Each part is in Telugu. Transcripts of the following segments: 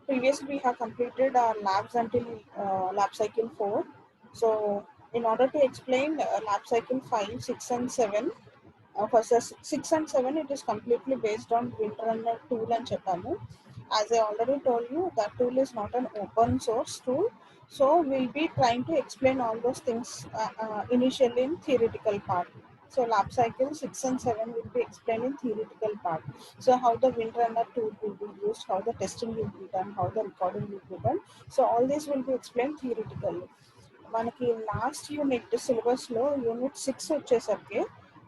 previously we have completed our labs until lab cycle 4. So in order to explain lab cycle 5, 6 and 7, for 6 and 7 it is completely based on Windrunner tool and Cheppamu. As I already told you, that tool is not an open source tool. So we'll be trying to explain all those things initially in theoretical part. So lab cycle 6 and 7 will be explained in theoretical part. So how the Windrunner tool will be used, how the testing will be done, how the recording will be done. So all this will be explained theoretically. మనకి లాస్ట్ యూనిట్ సిలబస్లో యూనిట్ 6 వచ్చేసరికి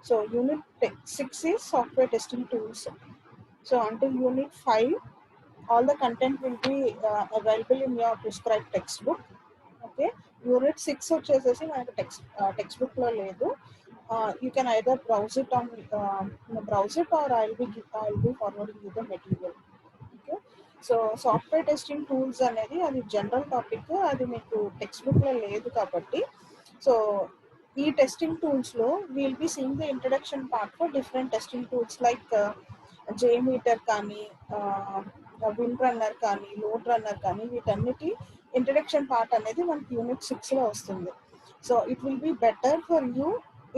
so unit 6 is software testing tools. So until unit 5 all the content will be available in your prescribed textbook. Okay, unit 6 వచ్చేసేసి మనకి textbook లో లేదు. You can either browse it on browse it, or I'll be forwarding you the material. Okay, so software testing tools అనేది అది జనరల్ టాపిక్, అది మీకు టెక్స్ట్ బుక్ లో లేదు కాబట్టి. సో ఈ టెస్టింగ్ టూల్స్ లో will be seeing the introduction part for different testing tools like JMeter కానీ, విండ్రన్నర్ కానీ, లోడ్ రన్నర్ కానీ, వీటన్నిటి ఇంట్రడక్షన్ పార్ట్ అనేది మనకి యూనిట్ 6 లో వస్తుంది. So it will be better for you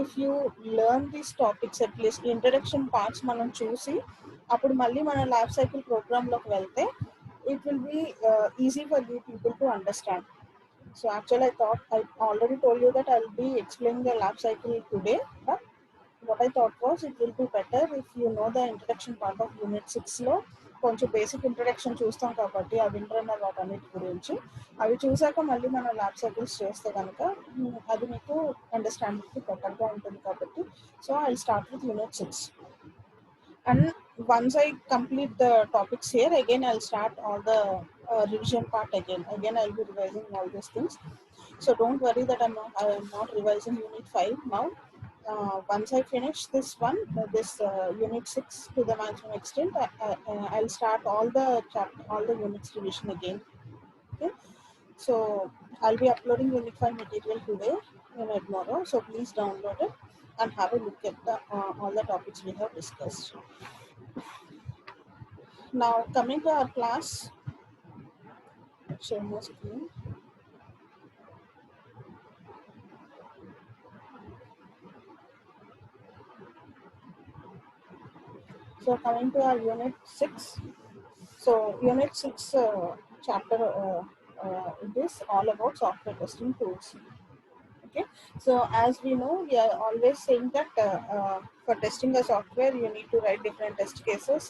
if you learn these topics at least introduction parts మనం చూసి అప్పుడు మళ్ళీ మన ల్యాబ్ సైకిల్ ప్రోగ్రామ్లోకి వెళ్తే it will be easy for you people to understand. So actually I already told you that I'll be explaining the lab cycle today, but what I thought was it will be better if you know the introduction part of unit 6 లో కొంచెం బేసిక్ ఇంట్రడక్షన్ చూస్తాం కాబట్టి ఆ విండ్రన్నర్ వాటన్నిటి గురించి అవి చూసాక మళ్ళీ మనం ల్యాబ్ సైకిల్స్ చేస్తే కనుక అది మీకు అండర్స్టాండింగ్కి బెటర్గా ఉంటుంది కాబట్టి. So I start with unit 6. And once I complete the topics here, again I'll start all the revision part again. I'll be revising all these things. So don't worry that I'm not revising unit 5 now. Once I finish this one, this unit 6 to the maximum extent, I'll start all the units revision again. Okay. So I'll be uploading unit 5 material today and tomorrow. So please download it and have a look at all the topics we have discussed. Now coming to our class, share my screen. So coming to our unit 6. So unit 6 chapter it is all about software testing tools. Okay, so as we know, we are always saying that for testing a software you need to write different test cases,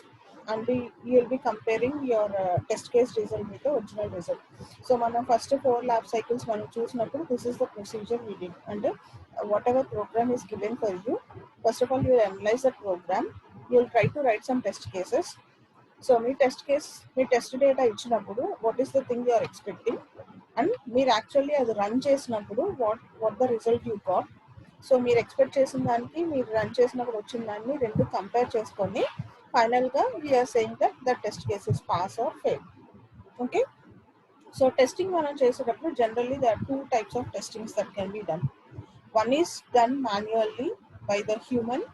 and you will be comparing your test case result with the original result. So మనం first 4 lab cycles మనం చూసినప్పుడు this is the procedure we did, and whatever program is given for you, first of all you will analyze the program, you will try to write some test cases. So మీ టెస్ట్ డేటా ఇచ్చినప్పుడు what is the thing you are expecting, and మీరు యాక్చువల్లీ అది రన్ చేసినప్పుడు what the result you got. So మీరు ఎక్స్పెక్ట్ చేసిన దానికి మీరు రన్ చేసినప్పుడు వచ్చిన దాన్ని రెండు కంపేర్ చేసుకొని ఫైనల్గా we are saying that test case is pass or fail. Okay, so testing మనం చేసేటప్పుడు generally they are 2 types of testings that can be done. One is done manually by the human,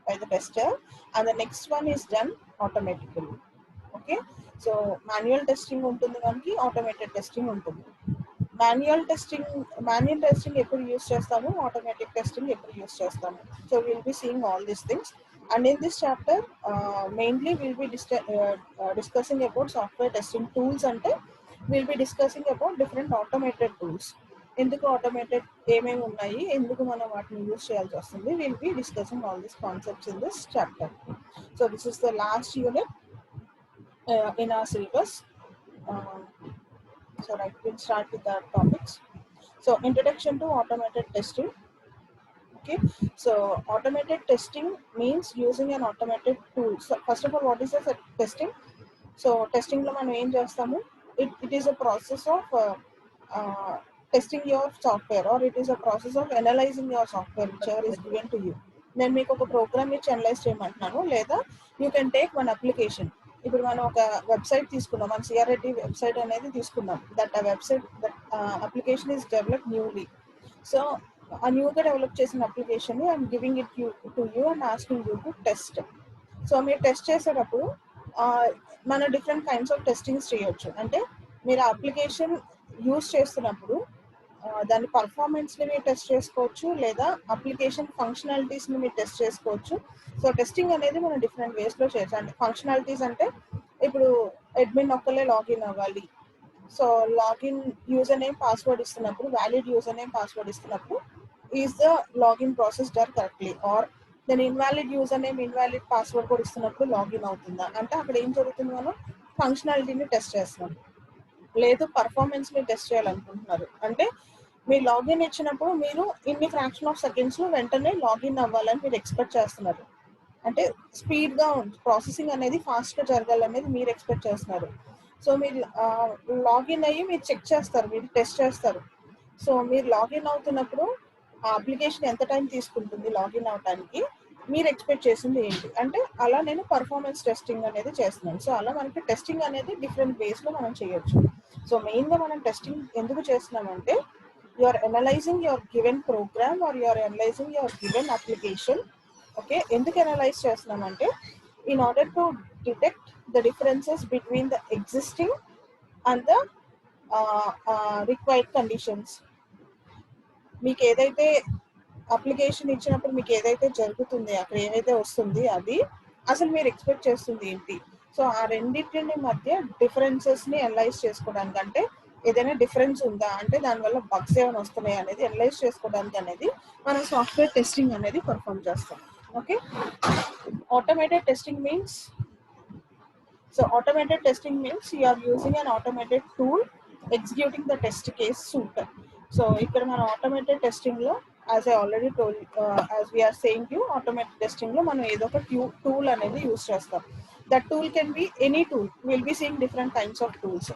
by the tester, and the next one is done automatically. Okay, so manual testing ఉంటుంది, మనకి ఆటోమేటెడ్ టెస్టింగ్ ఉంటుంది. మాన్యువల్ టెస్టింగ్ ఎప్పుడు యూస్ చేస్తాము, ఆటోమేటిక్ టెస్టింగ్ ఎప్పుడు యూస్ చేస్తాము. So will be seeing all these things, and in this chapter mainly will be discussing about software testing tools. అంటే will be discussing about different automated tools. ఎందుకు ఆటోమేటెడ్ ఏమేమి ఉన్నాయి, ఎందుకు మనం వాటిని యూస్ చేయాల్సి వస్తుంది, will be discussing all these concepts in this chapter. So this is the last unit in our syllabus. So right, we'll start with our topics. So introduction to automated testing. Okay, so automated testing means using an automated tool. So first of all, what is the testing? So testing lo మనం ఏం చేస్తాము, it is a process of testing your software, or it is a process of analyzing your software whichever is given to you. నేను మీకు ఒక ప్రోగ్రామ్ ఇచ్చి అనలైజ్ చేయమంటున్నాను, లేదా you can take one application. ఇప్పుడు మనం ఒక వెబ్సైట్ తీసుకున్నాం, మన సిఆర్ఐటి వెబ్సైట్ అనేది తీసుకున్నాం. That application is develop newly. So ఆ న్యూగా డెవలప్ చేసిన application I'm giving it to you and asking you to test. So మీరు టెస్ట్ చేసేటప్పుడు మన డిఫరెంట్ కైండ్స్ ఆఫ్ టెస్టింగ్స్ చేయొచ్చు. అంటే మీరు అప్లికేషన్ యూస్ చేస్తున్నప్పుడు దాని పర్ఫార్మెన్స్ని మీరు టెస్ట్ చేసుకోవచ్చు, లేదా అప్లికేషన్ ఫంక్షనాలిటీస్ని మీరు టెస్ట్ చేసుకోవచ్చు. సో టెస్టింగ్ అనేది మనం డిఫరెంట్ వేస్లో చేయొచ్చు. అంటే ఫంక్షనాలిటీస్ అంటే ఇప్పుడు అడ్మిన్ ఒక్కలే లాగిన్ అవ్వాలి. So login user name password ఇస్తున్నప్పుడు, వ్యాలిడ్ యూజర్ నేమ్ పాస్వర్డ్ ఇస్తున్నప్పుడు is the login process done correctly, or దాని invalid user name invalid password కూడా ఇస్తున్నప్పుడు లాగిన్ అవుతుందా అంటే అక్కడ ఏం జరుగుతుంది, మనం ఫంక్షనాలిటీని టెస్ట్ చేస్తున్నాం. లేదు పర్ఫార్మెన్స్ని టెస్ట్ చేయాలనుకుంటున్నారు అంటే మీరు లాగిన్ ఇచ్చినప్పుడు మీరు ఇన్ని ఫ్రాక్షన్ ఆఫ్ సెకండ్స్లో వెంటనే లాగిన్ అవ్వాలని మీరు ఎక్స్పెక్ట్ చేస్తున్నారు. అంటే స్పీడ్గా ప్రాసెసింగ్ అనేది ఫాస్ట్గా జరగాలనేది మీరు ఎక్స్పెక్ట్ చేస్తున్నారు. సో మీరు లాగిన్ అయ్యి మీరు చెక్ చేస్తారు, మీరు టెస్ట్ చేస్తారు. సో మీరు లాగిన్ అవుతున్నప్పుడు ఆ అప్లికేషన్ ఎంత టైం తీసుకుంటుంది లాగిన్ అవడానికి, మీరు ఎక్స్పెక్ట్ చేసింది ఏంటి అంటే అలా నేను పర్ఫార్మెన్స్ టెస్టింగ్ అనేది చేస్తున్నాను. సో అలా మనకి టెస్టింగ్ అనేది డిఫరెంట్ వేస్లో మనం చేయొచ్చు. సో మెయిన్గా మనం టెస్టింగ్ ఎందుకు చేస్తున్నామంటే you are analysing your given program or you are analysing your given application. Okay, ఎందుకు అనలైజ్ చేస్తున్నామంటే in order to detect the differences between the existing and the required conditions. మీకు ఏదైతే అప్లికేషన్ ఇచ్చినప్పుడు మీకు ఏదైతే జరుగుతుంది, అక్కడ ఏదైతే వస్తుంది అది అసలు మీరు ఎక్స్పెక్ట్ చేస్తుంది ఏంటి. సో ఆ రెండింటిని మధ్య డిఫరెన్సెస్ని అనలైజ్ చేసుకోవడానికి, అంటే ఏదైనా డిఫరెన్స్ ఉందా అంటే దానివల్ల బగ్స్ ఏమైనా వస్తున్నాయి అనేది అనలైజ్ చేసుకోవడానికి అనేది మనం సాఫ్ట్వేర్ టెస్టింగ్ అనేది పర్ఫామ్ చేస్తాం. Okay, automated testing means automated testing means you are using an automated tool executing the test case suite. So ఇక్కడ మన ఆటోమేటెడ్ టెస్టింగ్ లో as I already told, as we are saying you, automated testing లో మనం ఏదో ఒక టూల్ అనేది యూస్ చేస్తాం. That tool can be any tool, will be seeing different kinds of tools.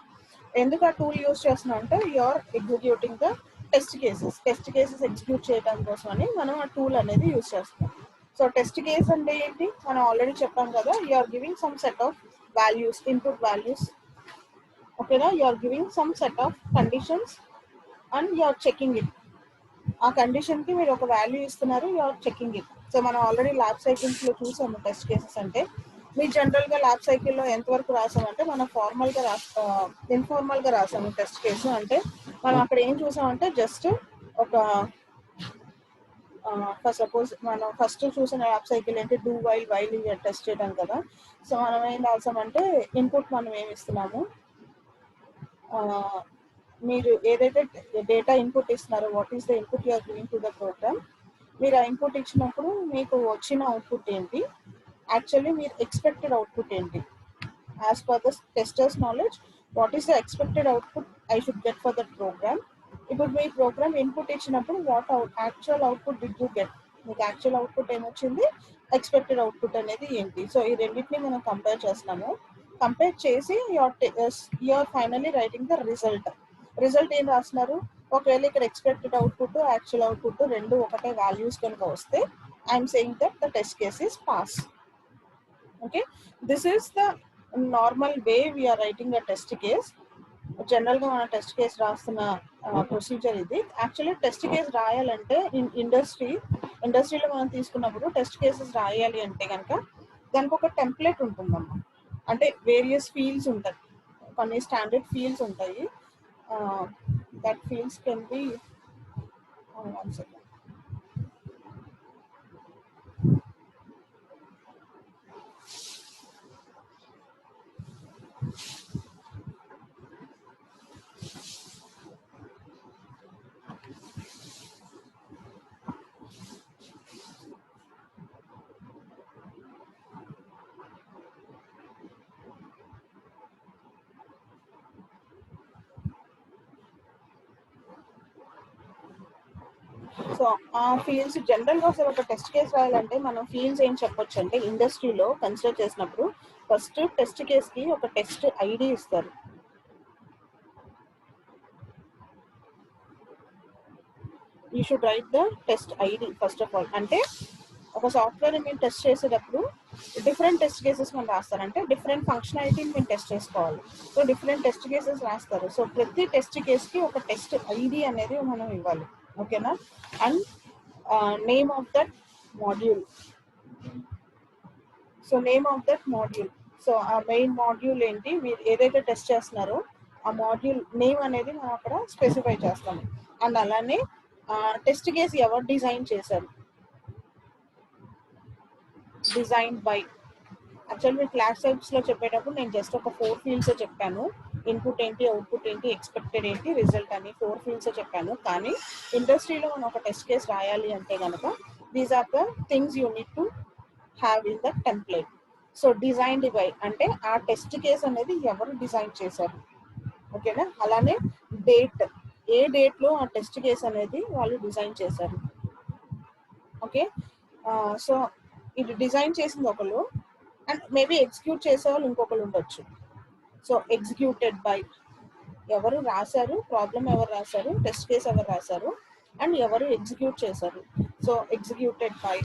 ఎందుకు ఆ టూల్ యూస్ చేస్తున్నాం అంటే you are executing the test cases execute చేయడం కోసం అని మనం ఆ టూల్ అనేది యూస్ చేస్తాం. సో టెస్ట్ కేస్ అంటే ఏంటి, మనం ఆల్రెడీ చెప్పాం కదా, you are giving some set of values, input values. Okay, now you are giving some set of conditions and you are checking it. ఆ కండిషన్కి మీరు ఒక వాల్యూ ఇస్తున్నారు, you are checking it. So మనం ఆల్రెడీ ల్యాబ్ సైకిల్స్లో చూసాము టెస్ట్ కేసెస్ అంటే. మీరు జనరల్గా ల్యాబ్ సైకిల్లో ఎంతవరకు రాసామంటే మనం ఇన్ఫార్మల్గా రాసాము టెస్ట్ కేసు. అంటే మనం అక్కడ ఏం చూసామంటే జస్ట్ ఒక సపోజ్ మనం ఫస్ట్ చూసిన ల్యాబ్ సైకిల్ ఏంటి, డూ వైల్ టెస్ట్ చేయడం కదా. సో మనం ఏం రాసామంటే ఇన్పుట్ మనం ఏమి ఇస్తున్నాము, మీరు ఏదైతే డేటా ఇన్పుట్ ఇస్తున్నారో what is the input you are giving to the program. మీరు ఆ ఇన్పుట్ ఇచ్చినప్పుడు మీకు వచ్చిన అవుట్పుట్ ఏంటి, యాక్చువల్లీ మీరు ఎక్స్పెక్టెడ్ అవుట్పుట్ ఏంటి, as per the testers knowledge what is the expected output I should get for that program. ఇప్పుడు మీ ప్రోగ్రామ్ ఇన్పుట్ ఇచ్చినప్పుడు actual output did you get, మీకు యాక్చువల్ అవుట్పుట్ ఏమొచ్చింది, ఎక్స్పెక్టెడ్ అవుట్పుట్ అనేది ఏంటి. సో ఈ రెండింటిని మనం కంపేర్ చేస్తున్నాము. కంపేర్ చేసి you are finally writing the result ఏం రాస్తున్నారు. ఒకవేళ ఇక్కడ ఎక్స్పెక్టెడ్ అవుట్పుట్ యాక్చువల్ అవుట్పుట్ రెండు ఒకటే వాల్యూస్ కనుక వస్తే I'm saying that the test case is pass. Okay, this is the normal way we are writing a test case. జనరల్గా మన టెస్ట్ కేస్ రాస్తున్న ప్రొసీజర్ ఇది. యాక్చువల్లీ టెస్ట్ కేస్ రాయాలంటే ఇండస్ట్రీలో మనం తీసుకున్నప్పుడు టెస్ట్ కేసెస్ రాయాలి అంటే కనుక దానికి ఒక టెంప్లెట్ ఉంటుందమ్మా. అంటే వేరియస్ ఫీల్డ్స్ ఉంటాయి, కొన్ని స్టాండర్డ్ ఫీల్డ్స్ ఉంటాయి. That fields can be, one second, so ఆ ఫీల్డ్స్ జనరల్గా అసలు ఒక టెస్ట్ కేస్ రాయాలంటే మనం ఫీల్డ్స్ ఏం చెప్పొచ్చు అంటే ఇండస్ట్రీలో కన్సిడర్ చేసినప్పుడు ఫస్ట్ టెస్ట్ కేస్కి ఒక టెస్ట్ ఐడి ఇస్తారు. You should write the test ID first of all. అంటే ఒక సాఫ్ట్వేర్ని మేము టెస్ట్ చేసేటప్పుడు డిఫరెంట్ టెస్ట్ కేసెస్ మనం రాస్తారంటే డిఫరెంట్ ఫంక్షనాలిటీని మేము టెస్ట్ చేసుకోవాలి. సో డిఫరెంట్ టెస్ట్ కేసెస్ రాస్తారు. సో ప్రతి టెస్ట్ కేస్కి ఒక టెస్ట్ ఐడి అనేది మనం ఇవ్వాలి. ఓకేనా, and name of that module. So name of that module. So ఆ మెయిన్ మాడ్యూల్ ఏంటి, మీరు ఏదైతే టెస్ట్ చేస్తున్నారో ఆ మాడ్యూల్ నేమ్ అనేది మనం అక్కడ స్పెసిఫై చేస్తాము. అండ్ అలానే టెస్ట్ కేస్ ఎవరు డిజైన్ చేశారు, డిజైన్ బై. యాక్చువల్ మీరు క్లాస్ టైప్స్లో చెప్పేటప్పుడు నేను జస్ట్ ఒక 4 ఫీల్డ్స్ చెప్పాను. ఇన్పుట్ ఏంటి, అవుట్పుట్ ఏంటి, ఎక్స్పెక్టెడ్ ఏంటి, రిజల్ట్ అని 4 ఫీల్డ్స్ చెప్పాను. కానీ ఇండస్ట్రీలో మనం ఒక టెస్ట్ కేస్ రాయాలి అంటే కనుక these are the things you need to have in the template. So designed by అంటే ఆ టెస్ట్ కేస్ అనేది ఎవరు డిజైన్ చేశారు, ఓకేనా. అలానే డేట్, ఏ డేట్లో ఆ టెస్ట్ కేస్ అనేది వాళ్ళు డిజైన్ చేశారు, ఓకే. సో ఇది డిజైన్ చేసింది ఒకరు అండ్ మేబీ ఎగ్జిక్యూట్ చేసే వాళ్ళు ఇంకొకరు ఉండొచ్చు. సో ఎగ్జిక్యూటెడ్ బై, ఎవరు రాశారు, ప్రాబ్లం ఎవరు రాశారు, టెస్ట్ కేస్ ఎవరు రాశారు, అండ్ ఎవరు ఎగ్జిక్యూట్ చేశారు. So executed by,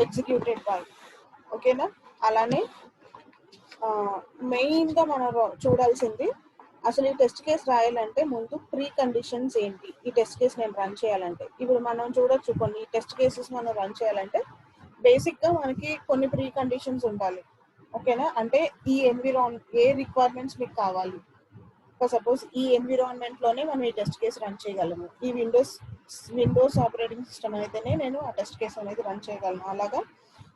executed by, ఓకేనా. అలానే మెయిన్గా మనం చూడాల్సింది అసలు ఈ టెస్ట్ కేస్ రాయాలంటే ముందు ప్రీ కండిషన్స్ ఏంటి, ఈ టెస్ట్ కేస్ నేను రన్ చేయాలంటే. ఇప్పుడు మనం చూడొచ్చు కొన్ని టెస్ట్ కేసెస్ మనం రన్ చేయాలంటే బేసిక్గా మనకి కొన్ని ప్రీ కండిషన్స్ ఉండాలి, ఓకేనా. అంటే ఈ ఏ రిక్వైర్మెంట్స్ మీకు కావాలి. సపోజ్ ఈ ఎన్విరాన్మెంట్లోనే మనం ఈ టెస్ట్ కేసు రన్ చేయగలము. ఈ విండోస్ ఆపరేటింగ్ సిస్టమ్ అయితేనే నేను ఆ టెస్ట్ కేసు అనేది రన్ చేయగలను. అలాగా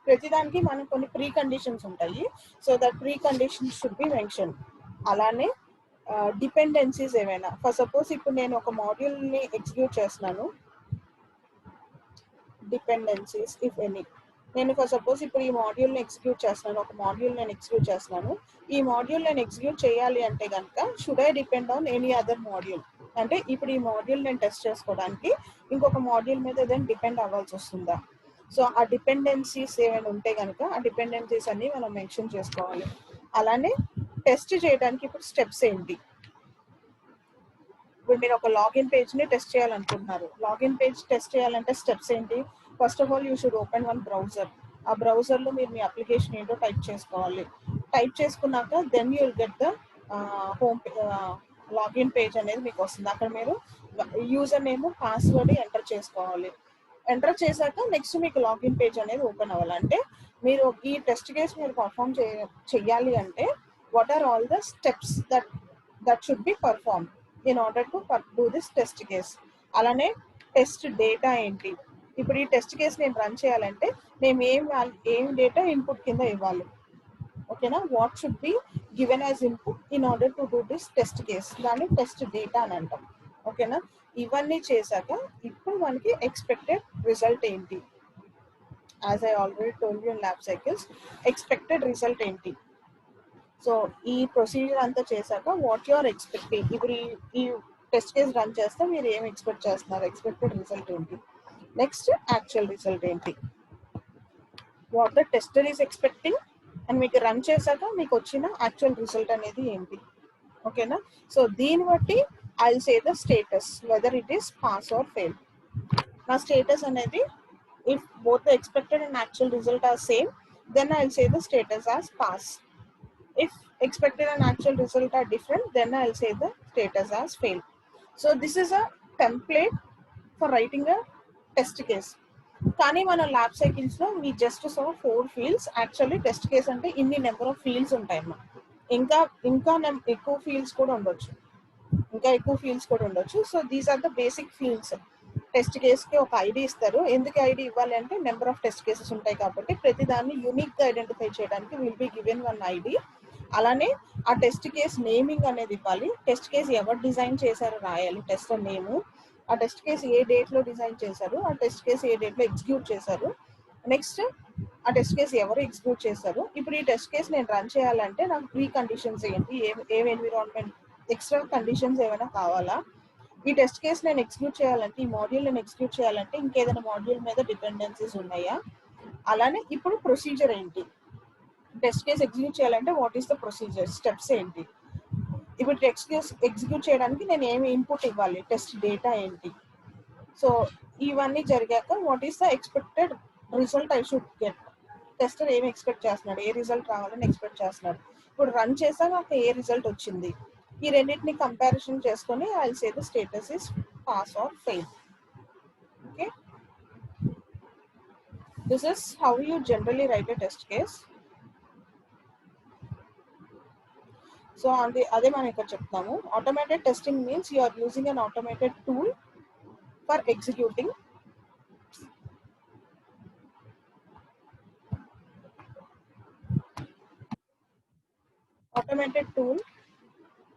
ప్రతిదానికి మనకు కొన్ని ప్రీ కండిషన్స్ ఉంటాయి. So that pre conditions should be mention. అలానే డిపెండెన్సీస్ ఏమైనా, ఫర్ సపోజ్ ఇప్పుడు నేను ఒక మాడ్యూల్ని ఎగ్జిక్యూట్ చేస్తున్నాను, డిపెండెన్సీస్ ఇఫ్ ఎనీ. నేను ఫర్ సపోజ్ ఇప్పుడు ఈ మాడ్యూల్ని ఎగ్జిక్యూట్ చేస్తున్నాను, ఒక మాడ్యూల్ నేను ఎగ్జిక్యూట్ చేస్తున్నాను. ఈ మాడ్యూల్ నేను ఎగ్జిక్యూట్ చేయాలి అంటే కనుక should I depend on any other module, అంటే ఇప్పుడు ఈ మాడ్యూల్ నేను టెస్ట్ చేసుకోవడానికి ఇంకొక మాడ్యూల్ మీద ఏదైనా డిపెండ్ అవ్వాల్సి వస్తుందా. సో ఆ డిపెండెన్సీస్ ఏమైనా ఉంటే కనుక ఆ డిపెండెన్సీస్ అన్ని మనం మెన్షన్ చేసుకోవాలి. అలానే టెస్ట్ చేయడానికి ఇప్పుడు స్టెప్స్ ఏంటి, ఇప్పుడు మీరు ఒక లాగిన్ పేజ్ని టెస్ట్ చేయాలనుకుంటున్నారు. లాగిన్ పేజ్ టెస్ట్ చేయాలంటే స్టెప్స్ ఏంటి, first of all you should open one browser. ఆ బ్రౌజర్లో మీరు మీ అప్లికేషన్ ఏంటో టైప్ చేసుకోవాలి. టైప్ చేసుకున్నాక then you will get the home login page అనేది మీకు వస్తుంది. అక్కడ మీరు యూజర్ నేమ్, పాస్వర్డ్ ఎంటర్ చేసుకోవాలి. ఎంటర్ చేశాక నెక్స్ట్ మీకు లాగిన్ పేజ్ అనేది ఓపెన్ అవ్వాలంటే మీరు ఈ టెస్ట్ కేస్ మీరు పర్ఫామ్ చేయాలి అంటే what are all the steps that should be perform in order to do this test case. అలానే టెస్ట్ డేటా ఏంటి, ఇప్పుడు ఈ టెస్ట్ కేస్ నేను రన్ చేయాలంటే నేను ఏం డేటా ఇన్పుట్ కింద ఇవ్వాలి, ఓకేనా. What should be given as input in order to do this test case, దాన్ని టెస్ట్ డేటా అని అంటాం, ఓకేనా. ఇవన్నీ చేశాక ఇప్పుడు మనకి ఎక్స్పెక్టెడ్ రిజల్ట్ ఏంటి, as I already told you in lab cycles expected result ఏంటి. సో ఈ ప్రొసీజర్ అంతా చేశాక వాట్ యు ఆర్ ఎక్స్పెక్టింగ్, ఇప్పుడు ఈ టెస్ట్ కేస్ రన్ చేస్తే మీరు ఏం ఎక్స్పెక్ట్ చేస్తున్నారు, ఎక్స్పెక్టెడ్ రిజల్ట్ ఏంటి, నెక్స్ట్ యాక్చువల్ రిజల్ట్ ఏంటి, what the tester is expecting, and మీకు రన్ చేశాక మీకు వచ్చిన యాక్చువల్ రిజల్ట్ అనేది ఏంటి, ఓకేనా. సో దీన్ని బట్టి I will say the status whether it is pass or fail. నా స్టేటస్ అనేది if both the expected and actual result are same, then I'll say the status as pass. If expected and actual result are different, then I'll say the status as fail. So this is a template for writing a test case. కానీ మన ల్యాబ్ సైకిల్స్లో we just so 4 fields. Actually test case అంటే ఇన్ని నెంబర్ ఆఫ్ ఫీల్డ్స్ ఉంటాయి అన్నమాట. ఇంకా ఎక్కువ ఫీల్డ్స్ కూడా ఉండొచ్చు. So these are the basic fields. Test కేస్కి ఒక ఐడి ఇస్తారు. ఎందుకు ఐడి ఇవ్వాలి అంటే నెంబర్ ఆఫ్ టెస్ట్ కేసెస్ ఉంటాయి కాబట్టి ప్రతిదాన్ని యూనిక్గా ఐడెంటిఫై చేయడానికి will be given one ID. అలానే ఆ టెస్ట్ కేస్ నేమింగ్ అనేది ఇవ్వాలి. టెస్ట్ కేస్ ఎవరు డిజైన్ చేశారో రాయాలి, టెస్ట్ నేము, ఆ టెస్ట్ కేస్ ఏ డేట్లో డిజైన్ చేశారు, ఆ టెస్ట్ కేస్ ఏ డేట్లో ఎగ్జిక్యూట్ చేశారు, నెక్స్ట్ ఆ టెస్ట్ కేస్ ఎవరు ఎగ్జిక్యూట్ చేశారు. ఇప్పుడు ఈ టెస్ట్ కేస్ నేను రన్ చేయాలంటే నాకు ప్రీ కండిషన్స్ ఏంటి, ఏం ఎన్విరాన్మెంట్ ఎక్స్ట్రా కండిషన్స్ ఏమైనా కావాలా, ఈ టెస్ట్ కేస్ నేను ఎగ్జిక్యూట్ చేయాలంటే ఈ మాడ్యూల్ నేను ఎగ్జిక్యూట్ చేయాలంటే ఇంకేదైనా మాడ్యూల్ మీద డిపెండెన్సీస్ ఉన్నాయా, అలానే ఇప్పుడు ప్రొసీజర్ ఏంటి, టెస్ట్ కేస్ ఎగ్జిక్యూట్ చేయాలంటే what is the procedure, steps ఏంటి, ఇప్పుడు టెస్ట్ కేస్ ఎగ్జిక్యూట్ చేయడానికి నేను ఏమి ఇన్పుట్ ఇవ్వాలి, టెస్ట్ డేటా ఏంటి. సో ఇవన్నీ జరిగాక what is the expected result I should get, tester ఏమి ఎక్స్పెక్ట్ చేస్తున్నాడు, ఏ రిజల్ట్ రావాలని ఎక్స్పెక్ట్ చేస్తున్నాడు. ఇప్పుడు రన్ చేసాక నాకు ఏ రిజల్ట్ వచ్చింది, ఈ రెండింటిని కంపారిజన్ చేసుకొని I will say the status is pass or fail. Okay, this is how you generally write a test case. So on the అదే మనం ఇక్కడ చెప్తాము, automated testing means you are using an automated tool for executing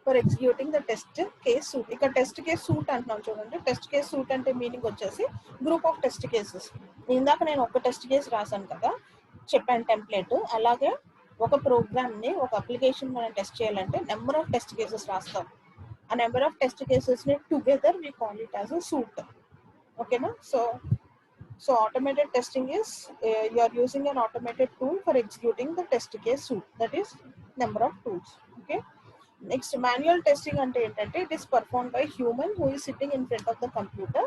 for executing the test case suit. ఇక్కడ టెస్ట్ కేస్ సూట్ అంటున్నాం చూడండి. టెస్ట్ కేస్ సూట్ అంటే మీనింగ్ వచ్చేసి గ్రూప్ ఆఫ్ టెస్ట్ కేసెస్. ఇందాక నేను ఒక టెస్ట్ కేస్ రాశాను కదా, చెప్పాను టెంప్లెట్. అలాగే ఒక ప్రోగ్రామ్ని, ఒక అప్లికేషన్ మనం టెస్ట్ చేయాలంటే నెంబర్ ఆఫ్ టెస్ట్ కేసెస్ రాస్తాం. ఆ నెంబర్ ఆఫ్ టెస్ట్ కేసెస్ని together we call it as a suite. ఓకేనా? So automated testing is you are using an automated tool for executing the test case suite. That is number of tools. Okay. Next, manual testing ante entante, it is performed by human who is sitting in front of the computer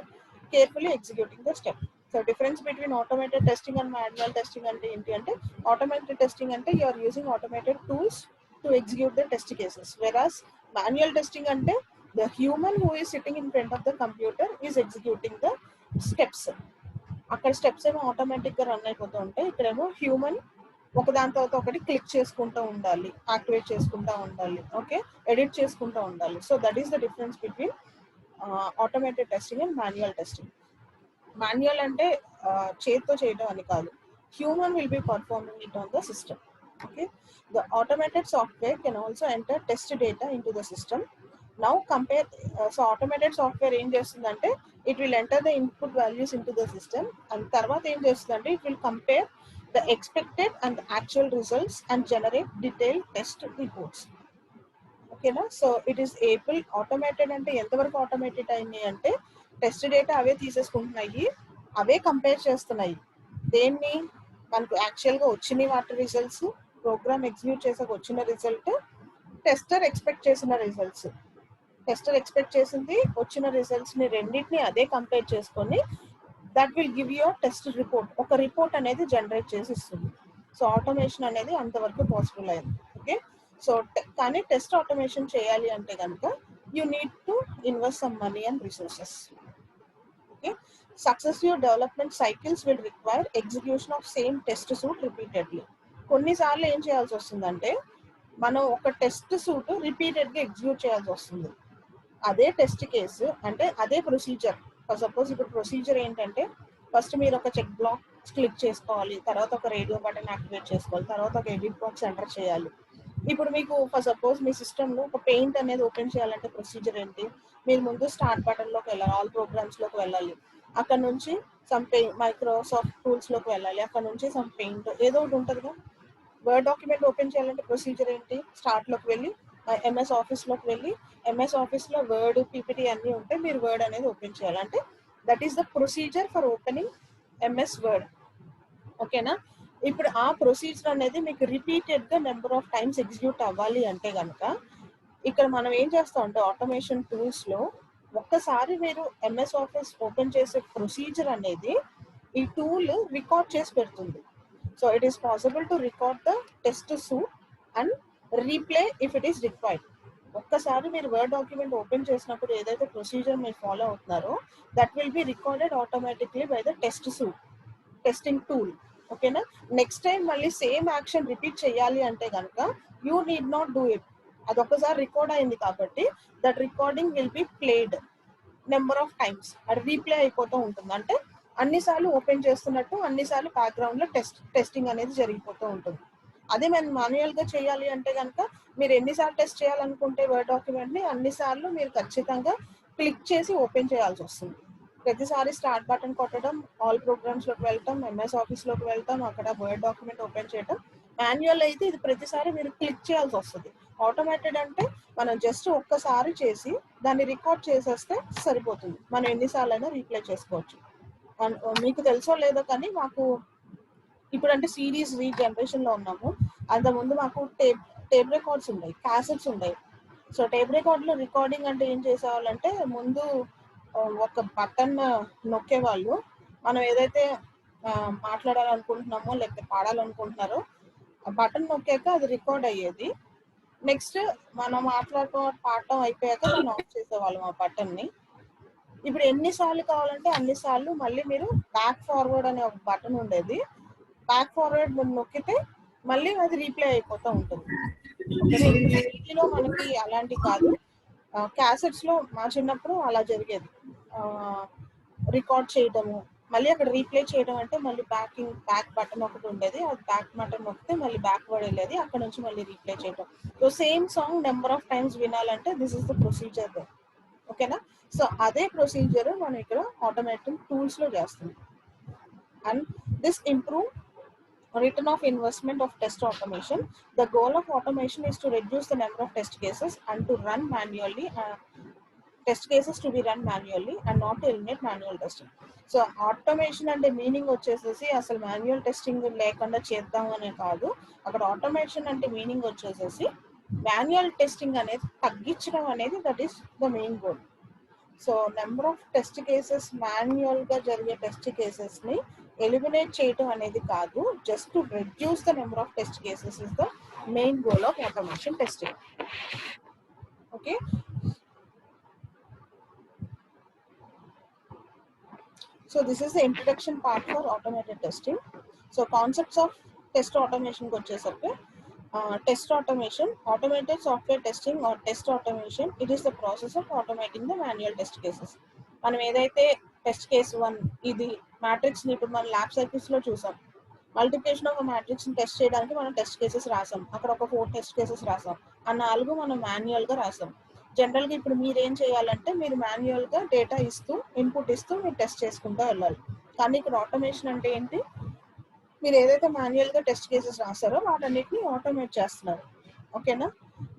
carefully executing the step. So difference between automated testing and manual testing ante enti ante, automated testing ante you are using automated tools to execute the test cases, whereas manual testing ante the human who is sitting in front of the computer is executing the steps. అక్కడ స్టెప్స్ ఏమో ఆటోమేటిక్గా రన్ అయిపోతూ ఉంటాయి, ఇక్కడేమో హ్యూమన్ ఒకదాని తర్వాత ఒకటి క్లిక్ చేసుకుంటూ ఉండాలి, యాక్టివేట్ చేసుకుంటూ ఉండాలి, ఓకే, ఎడిట్ చేసుకుంటూ ఉండాలి. So that is the difference between automated testing and manual testing. Manual అంటే చేతితో చేయడం అని కాదు, human will be performing it on the system. Okay, the automated software can also enter test data in to the system. Now compare, so automated software ఏం చేస్తుందంటే it will enter the input values into the system, and తర్వాత ఏం చేస్తుందంటే it will compare the expected and the actual results and generate detailed test reports. ఓకేనా? So it is able. Automated అంటే ఎంతవరకు ఆటోమేటెడ్ అయింది అంటే టెస్ట్ డేటా అవే తీసేసుకుంటున్నాయి, అవే కంపేర్ చేస్తున్నాయి. దేన్ని? మనకు యాక్చువల్గా వచ్చిన వాటి రిజల్ట్స్, ప్రోగ్రామ్ ఎగ్జిక్యూట్ చేసాక వచ్చిన రిజల్ట్, టెస్టర్ ఎక్స్పెక్ట్ చేసిన రిజల్ట్స్. టెస్టర్ ఎక్స్పెక్ట్ చేసింది, వచ్చిన రిజల్ట్స్ ని రెండింటిని అదే కంపేర్ చేసుకొని that will give you test report. ఒక రిపోర్ట్ అనేది జనరేట్ చేసి ఇస్తుంది. సో ఆటోమేషన్ అనేది అంతవరకు పాసిబుల్ అయింది. ఓకే, సో కానీ టెస్ట్ ఆటోమేషన్ చేయాలి అంటే కనుక you need to invest some money and resources. Okay, successive development cycles will require execution of same test suit repeatedly. కొన్నిసార్లు ఏం చేయాల్సి వస్తుందంటే మనం ఒక టెస్ట్ సూట్ రిపీటెడ్గా ఎగ్జిక్యూట్ చేయాల్సి వస్తుంది. అదే టెస్ట్ కేసు అంటే అదే ప్రొసీజర్. సపోజ్ ఇప్పుడు ప్రొసీజర్ ఏంటంటే ఫస్ట్ మీరు ఒక చెక్ బ్లాక్ క్లిక్ చేసుకోవాలి, తర్వాత ఒక రేడియో బటన్ యాక్టివేట్ చేసుకోవాలి, తర్వాత ఒక ఎడిట్ బాక్స్ ఎంటర్ చేయాలి. ఇప్పుడు మీకు సపోజ్ మీ సిస్టంలో ఒక పెయింట్ అనేది ఓపెన్ చేయాలంటే ప్రొసీజర్ ఏంటి? మీరు ముందు స్టార్ట్ బటన్లోకి వెళ్ళాలి, ఆల్ ప్రోగ్రామ్స్లోకి వెళ్ళాలి, అక్కడ నుంచి సమ్ మైక్రోసాఫ్ట్ టూల్స్లోకి వెళ్ళాలి, అక్కడ నుంచి సమ్ పెయింట్ ఏదో ఒకటి ఉంటుందిగా. వర్డ్ డాక్యుమెంట్ ఓపెన్ చేయాలంటే ప్రొసీజర్ ఏంటి? స్టార్ట్లోకి వెళ్ళి ఎంఎస్ ఆఫీస్లోకి వెళ్ళి ఎంఎస్ ఆఫీస్లో వర్డ్, పీపీటీ అన్నీ ఉంటే మీరు వర్డ్ అనేది ఓపెన్ చేయాలంటే that is the procedure for opening MS word. ఓకేనా? ఇప్పుడు ఆ ప్రొసీజర్ అనేది మీకు రిపీటెడ్గా నెంబర్ ఆఫ్ టైమ్స్ ఎగ్జిక్యూట్ అవ్వాలి అంటే కనుక ఇక్కడ మనం ఏం చేస్తాం అంటే ఆటోమేషన్ టూల్స్లో ఒక్కసారి మీరు ఎంఎస్ ఆఫీస్ ఓపెన్ చేసే ప్రొసీజర్ అనేది ఈ టూల్ రికార్డ్ చేసి పెడుతుంది. So it is possible to record the test suite and replay if it is required. ఒక్కసారి మీరు వర్డ్ డాక్యుమెంట్ ఓపెన్ చేసినప్పుడు ఏదైతే ప్రొసీజర్ మీరు ఫాలో అవుతున్నారో that will be recorded automatically by the test suit testing tool. ఓకేనా? నెక్స్ట్ టైం మళ్ళీ సేమ్ యాక్షన్ రిపీట్ చేయాలి అంటే కనుక you need not do it. అది ఒక్కసారి రికార్డ్ అయింది కాబట్టి that recording will be played number of times. అది రీప్లే అయిపోతూ ఉంటుంది. అంటే అన్నిసార్లు ఓపెన్ చేస్తున్నట్టు అన్నిసార్లు బ్యాక్గ్రౌండ్లో టెస్టింగ్ అనేది జరిగిపోతూ ఉంటుంది. అదే మనం మాన్యువల్గా చేయాలి అంటే కనుక మీరు ఎన్నిసార్లు టెస్ట్ చేయాలనుకుంటే వర్డ్ డాక్యుమెంట్ని అన్నిసార్లు మీరు ఖచ్చితంగా క్లిక్ చేసి ఓపెన్ చేయాల్సి వస్తుంది. ప్రతిసారి స్టార్ట్ బటన్ కొట్టడం, ఆల్ ప్రోగ్రామ్స్లోకి వెళ్ళటం, ఎంఎస్ ఆఫీస్లోకి వెళ్ళటం, అక్కడ వర్డ్ డాక్యుమెంట్ ఓపెన్ చేయడం. మాన్యువల్ అయితే ఇది ప్రతిసారి మీరు క్లిక్ చేయాల్సి వస్తుంది. ఆటోమేటెడ్ అంటే మనం జస్ట్ ఒక్కసారి చేసి దాన్ని రికార్డ్ చేసేస్తే సరిపోతుంది. మనం ఎన్నిసార్లు అయినా రీప్లే చేసుకోవచ్చు. మీకు తెలుసో లేదో కానీ మాకు ఇప్పుడు అంటే సిరీస్ రీజనరేషన్లో ఉన్నాము. అంతకుముందు మాకు టేప్ రికార్డ్స్ ఉన్నాయి, క్యాసెట్స్ ఉన్నాయి. సో టేప్ రికార్డ్లో రికార్డింగ్ అంటే ఏం చేసేవాళ్ళంటే ముందు ఒక బటన్ నొక్కేవాళ్ళు. మనం ఏదైతే మాట్లాడాలనుకుంటున్నామో లేకపోతే పాడాలనుకుంటున్నారో ఆ బటన్ నొక్కాక అది రికార్డ్ అయ్యేది. నెక్స్ట్ మనం పాడటం అయిపోయాక మనం ఆఫ్ చేసేవాళ్ళం ఆ బటన్ని. ఇప్పుడు ఎన్నిసార్లు కావాలంటే అన్నిసార్లు మళ్ళీ మీరు బ్యాక్ ఫార్వర్డ్ అనే ఒక బటన్ ఉండేది, బ్యాక్ ఫార్వర్డ్ నొక్కితే మళ్ళీ అది రీప్లే అయిపోతూ ఉంటుంది. ఓకేనా, ఇప్పుడు సిడీలో మనకి అలాంటి కాదు, క్యాసెట్స్ లో మా చిన్నప్పుడు అలా జరిగేది. రికార్డ్ చేయడము, మళ్ళీ అక్కడ రీప్లే చేయడం అంటే మళ్ళీ బ్యాక్ బటన్ ఒకటి ఉండేది, అది బ్యాక్ బటన్ నొక్కితే మళ్ళీ బ్యాక్వర్డ్ వెళ్ళేది, అక్కడ నుంచి మళ్ళీ రీప్లే చేయడం. So same song number of times వినాలంటే దిస్ ఇస్ ద ప్రొసీజర్. ఓకేనా, సో అదే ప్రొసీజర్ మనం ఇక్కడ ఆటోమేటిక్ టూల్స్ లో చేస్తున్నాం. And this improve return of investment of test automation. The goal of automation is to reduce the number of test cases and to run manually, test cases to be run manually and not to eliminate manual testing. So automation అంటే మీనింగ్ వచ్చేసేసి అసలు మాన్యువల్ టెస్టింగ్ లేకుండా చేద్దాం అనే కాదు, అక్కడ ఆటోమేషన్ అంటే మీనింగ్ వచ్చేసేసి మాన్యువల్ టెస్టింగ్ అనేది తగ్గించడం అనేది that is the main goal. So number of test cases, manual గా జరిగే టెస్ట్ కేసెస్ ని ఎలిమినేట్ చేయడం అనేది కాదు, just to reduce the number of test cases is the main goal of automation testing. Okay, so this is the introduction part for automated testing. So concepts of test ఆటోమేషన్కి వచ్చేసరికి, test automation, automated software testing or test automation, it is the process of automating the manual test cases. మనం ఏదైతే టెస్ట్ కేస్ 1 ఇది మ్యాట్రిక్స్ ని ఇప్పుడు మనం ల్యాబ్ సైకిల్స్ లో చూసాం, మల్టిప్లికేషన్ ఆఫ్ మ్యాట్రిక్స్ ని టెస్ట్ చేయడానికి మనం టెస్ట్ కేసెస్ రాసాం, అక్కడ ఒక 4 టెస్ట్ కేసెస్ రాసాం, ఆ 4 మనం మాన్యువల్ గా రాసాం. జనరల్ గా ఇప్పుడు మీరు ఏం చేయాలంటే మీరు మాన్యువల్ గా డేటా ఇస్తూ ఇన్పుట్ ఇస్తూ మీరు టెస్ట్ చేసుకుంటూ వెళ్ళాలి. కానీ ఇక్కడ ఆటోమేషన్ అంటే ఏంటి, మీరు ఏదైతే మాన్యువల్ గా టెస్ట్ కేసెస్ రాస్తారో వాటన్నిటిని ఆటోమేట్ చేస్తున్నారు. ఓకేనా,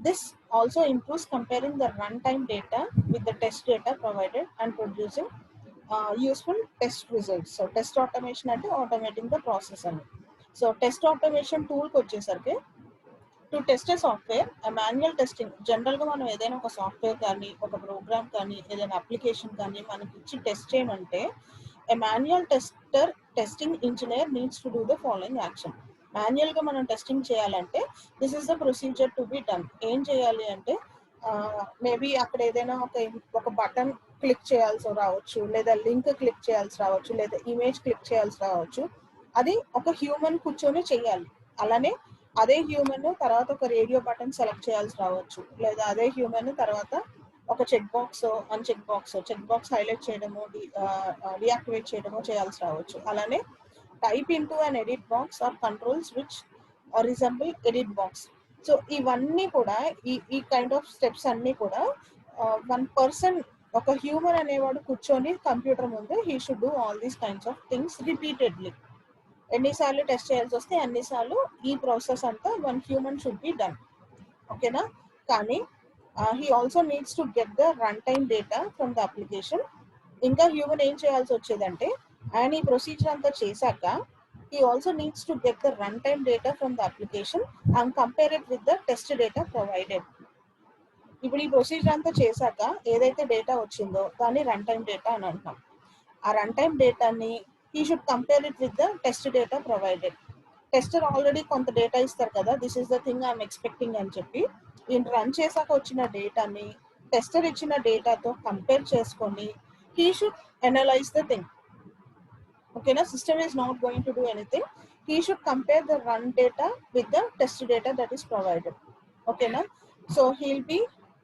this also improves comparing the run time data with the test data provided and producing useful test results. So test automation అంటే ఆటోమేటింగ్ ద ప్రాసెస్ అని. సో టెస్ట్ ఆటోమేషన్ టూల్కి వచ్చేసరికి, to test A software, manual testing, జనరల్గా మనం ఏదైనా ఒక సాఫ్ట్వేర్ కానీ ఒక ప్రోగ్రామ్ కానీ ఏదైనా అప్లికేషన్ కానీ మనకి ఇచ్చి టెస్ట్ చేయమంటే a manual testing engineer needs to do the following action. మాన్యువల్గా మనం టెస్టింగ్ చేయాలంటే this is the procedure to be done. ఏం చేయాలి అంటే మేబీ అక్కడ ఏదైనా ఒక బటన్ క్లిక్ చేయాల్సి రావచ్చు, లేదా లింక్ క్లిక్ చేయాల్సి రావచ్చు, లేదా ఇమేజ్ క్లిక్ చేయాల్సి రావచ్చు, అది ఒక హ్యూమన్ కూర్చొని చేయాలి. అలానే అదే హ్యూమన్ తర్వాత ఒక రేడియో బటన్ సెలెక్ట్ చేయాల్సి రావచ్చు, లేదా అదే హ్యూమన్ తర్వాత ఒక check box check box highlight చేయడము, డియాక్టివేట్ చేయడము చేయాల్సి రావచ్చు. అలానే type into an edit box or controls which resemble edit box. So ఇవన్నీ కూడా ఈ కైండ్ ఆఫ్ స్టెప్స్ అన్నీ కూడా వన్ పర్సన్, ఒక హ్యూమన్ అనేవాడు కూర్చొని కంప్యూటర్ ముందు he should do all these kinds of things repeatedly. ఎన్నిసార్లు టెస్ట్ చేయాల్సి వస్తే అన్నిసార్లు ఈ ప్రాసెస్ అంతా one human should be done. ఓకేనా, కానీ he also needs to get the run time data from the application. ఇంకా హ్యూమన్ ఏం చేయాల్సి వచ్చేదంటే ఆయన ఈ ప్రొసీజర్ అంతా చేశాక he also needs to get the runtime data from the application and compare it with the test data provided. ఇప్పుడు ఈ ప్రొసీజర్ అంతా చేశాక ఏదైతే డేటా వచ్చిందో దాన్ని రన్ టైమ్ డేటా అని అంటున్నాం. ఆ రన్ టైమ్ డేటాని he should compare it with the test data provided. Tester already కొంత డేటా ఇస్తారు కదా, this is the thing I'm expecting అని చెప్పి ఈయన రన్ చేశాక వచ్చిన డేటాని టెస్టర్ ఇచ్చిన డేటాతో కంపేర్ చేసుకొని he should analyze the thing. Okay, na system is not going to do anything. He should compare the run data with the test data that is provided. Okay na, so he'll be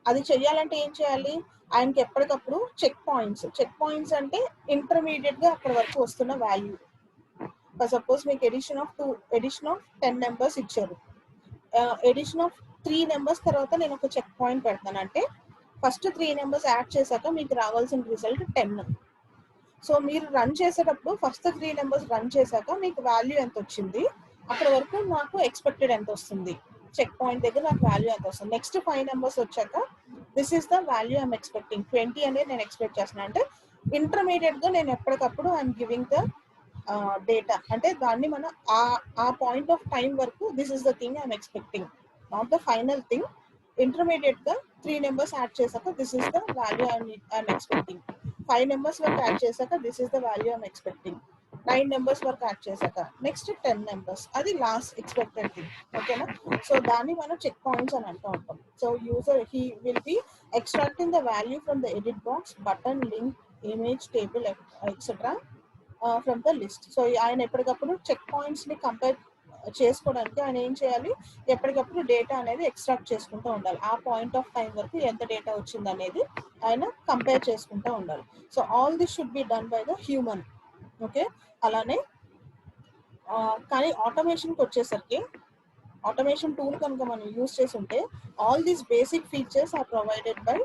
అది చేయాలంటే ఏం చేయాలి, ఆయనకి ఎప్పటికప్పుడు చెక్ పాయింట్స్ అంటే ఇంటర్మీడియట్ గా అక్కడ వరకు వస్తున్న వాల్యూ. సపోజ్ మీకు ఎడిషన్ ఆఫ్ 10 నెంబర్స్ ఇచ్చారు, ఎడిషన్ ఆఫ్ 3 నెంబర్స్ తర్వాత నేను ఒక చెక్ పాయింట్ పెడతాను, అంటే ఫస్ట్ 3 నెంబర్స్ యాడ్ చేశాక మీకు రావాల్సిన రిజల్ట్ 10. సో మీరు రన్ చేసేటప్పుడు ఫస్ట్ 3 నెంబర్స్ రన్ చేశాక మీకు వాల్యూ ఎంత వచ్చింది, అక్కడ వరకు నాకు ఎక్స్పెక్టెడ్ ఎంత వస్తుంది, చెక్ పాయింట్ దగ్గర నాకు వాల్యూ ఎంత వస్తుంది. నెక్స్ట్ 5 నెంబర్స్ వచ్చాక this is the value I'm expecting, 20 అనేది నేను ఎక్స్పెక్ట్ చేస్తున్నాను. అంటే ఇంటర్మీడియట్ గా నేను ఎప్పటికప్పుడు ఐఎమ్ గివింగ్ ద డేటా, అంటే దాన్ని మనం ఆ పాయింట్ ఆఫ్ టైం వరకు this is the thing I'm expecting, not the final thing. Intermediate గా 3 నెంబర్స్ యాడ్ చేశాక this is the value I'm expecting. 5 numbers వరకు యాడ్ చేశాక this is the value I'm expecting. 9 numbers వరకు యాడ్ చేశాక నెక్స్ట్ 10 నెంబర్స్, అది లాస్ట్ ఎక్స్పెక్టెడ్ థింగ్. ఓకేనా, సో దాన్ని మనం చెక్ పాయింట్స్ అని అంటూ ఉంటాం. So user he will be extracting the value from the edit box, button, link, image table, etc. From the list. So ఆయన ఎప్పటికప్పుడు చెక్ పాయింట్స్ని కంపేర్ చేసుకోవడానికి ఆయన ఏం చేయాలి, ఎప్పటికప్పుడు డేటా అనేది ఎక్స్ట్రాక్ట్ చేసుకుంటూ ఉండాలి. ఆ పాయింట్ ఆఫ్ టైం వరకు ఎంత డేటా వచ్చింది అనేది ఆయన కంపేర్ చేసుకుంటూ ఉండాలి. So all this should be done by the human. Okay, అలానే కానీ ఆటోమేషన్కి వచ్చేసరికి ఆటోమేషన్ టూల్ కనుక మనం యూజ్ చేసి ఉంటే all these basic features are provided by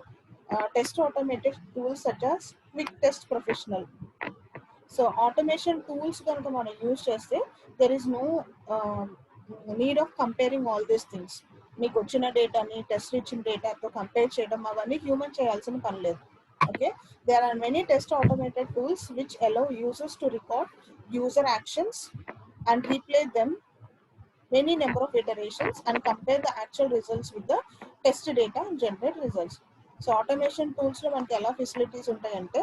test automated tools such as Quick Test Professional. So automation tools కనుక మనం యూజ్ చేస్తే there is no need of comparing all these things. మీకు వచ్చిన డేటాని టెస్ట్ ఇచ్చిన డేటాతో కంపేర్ చేయడం అవన్నీ హ్యూమన్ చేయాల్సిన పని లేదు. Okay, there are many test automated tools which allow users to record user actions and replay them many number of iterations and compare the actual results with the test data and generate results. So automation టూల్స్లో మనకి ఎలా ఫెసిలిటీస్ ఉంటాయంటే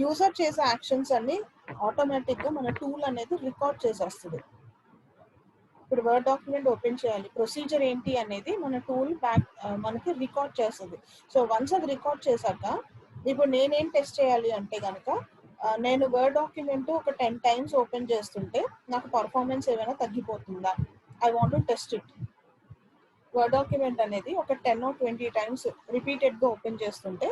యూజర్ చేసే యాక్షన్స్ అన్ని ఆటోమేటిక్గా మన టూల్ అనేది రికార్డ్ చేసేస్తుంది. ఇప్పుడు వర్డ్ డాక్యుమెంట్ ఓపెన్ చేయాలి, ప్రొసీజర్ ఏంటి అనేది మన టూల్ బ్యాక్ మనకి రికార్డ్ చేస్తుంది. సో వన్స్ అది రికార్డ్ చేశాక ఇప్పుడు నేనేం టెస్ట్ చేయాలి అంటే కనుక నేను వర్డ్ డాక్యుమెంట్ ఒక 10 times ఓపెన్ చేస్తుంటే నాకు పర్ఫార్మెన్స్ ఏమైనా తగ్గిపోతుందా, I want to test it. Word document అనేది ఒక 10 or 20 times రిపీటెడ్గా ఓపెన్ చేస్తుంటే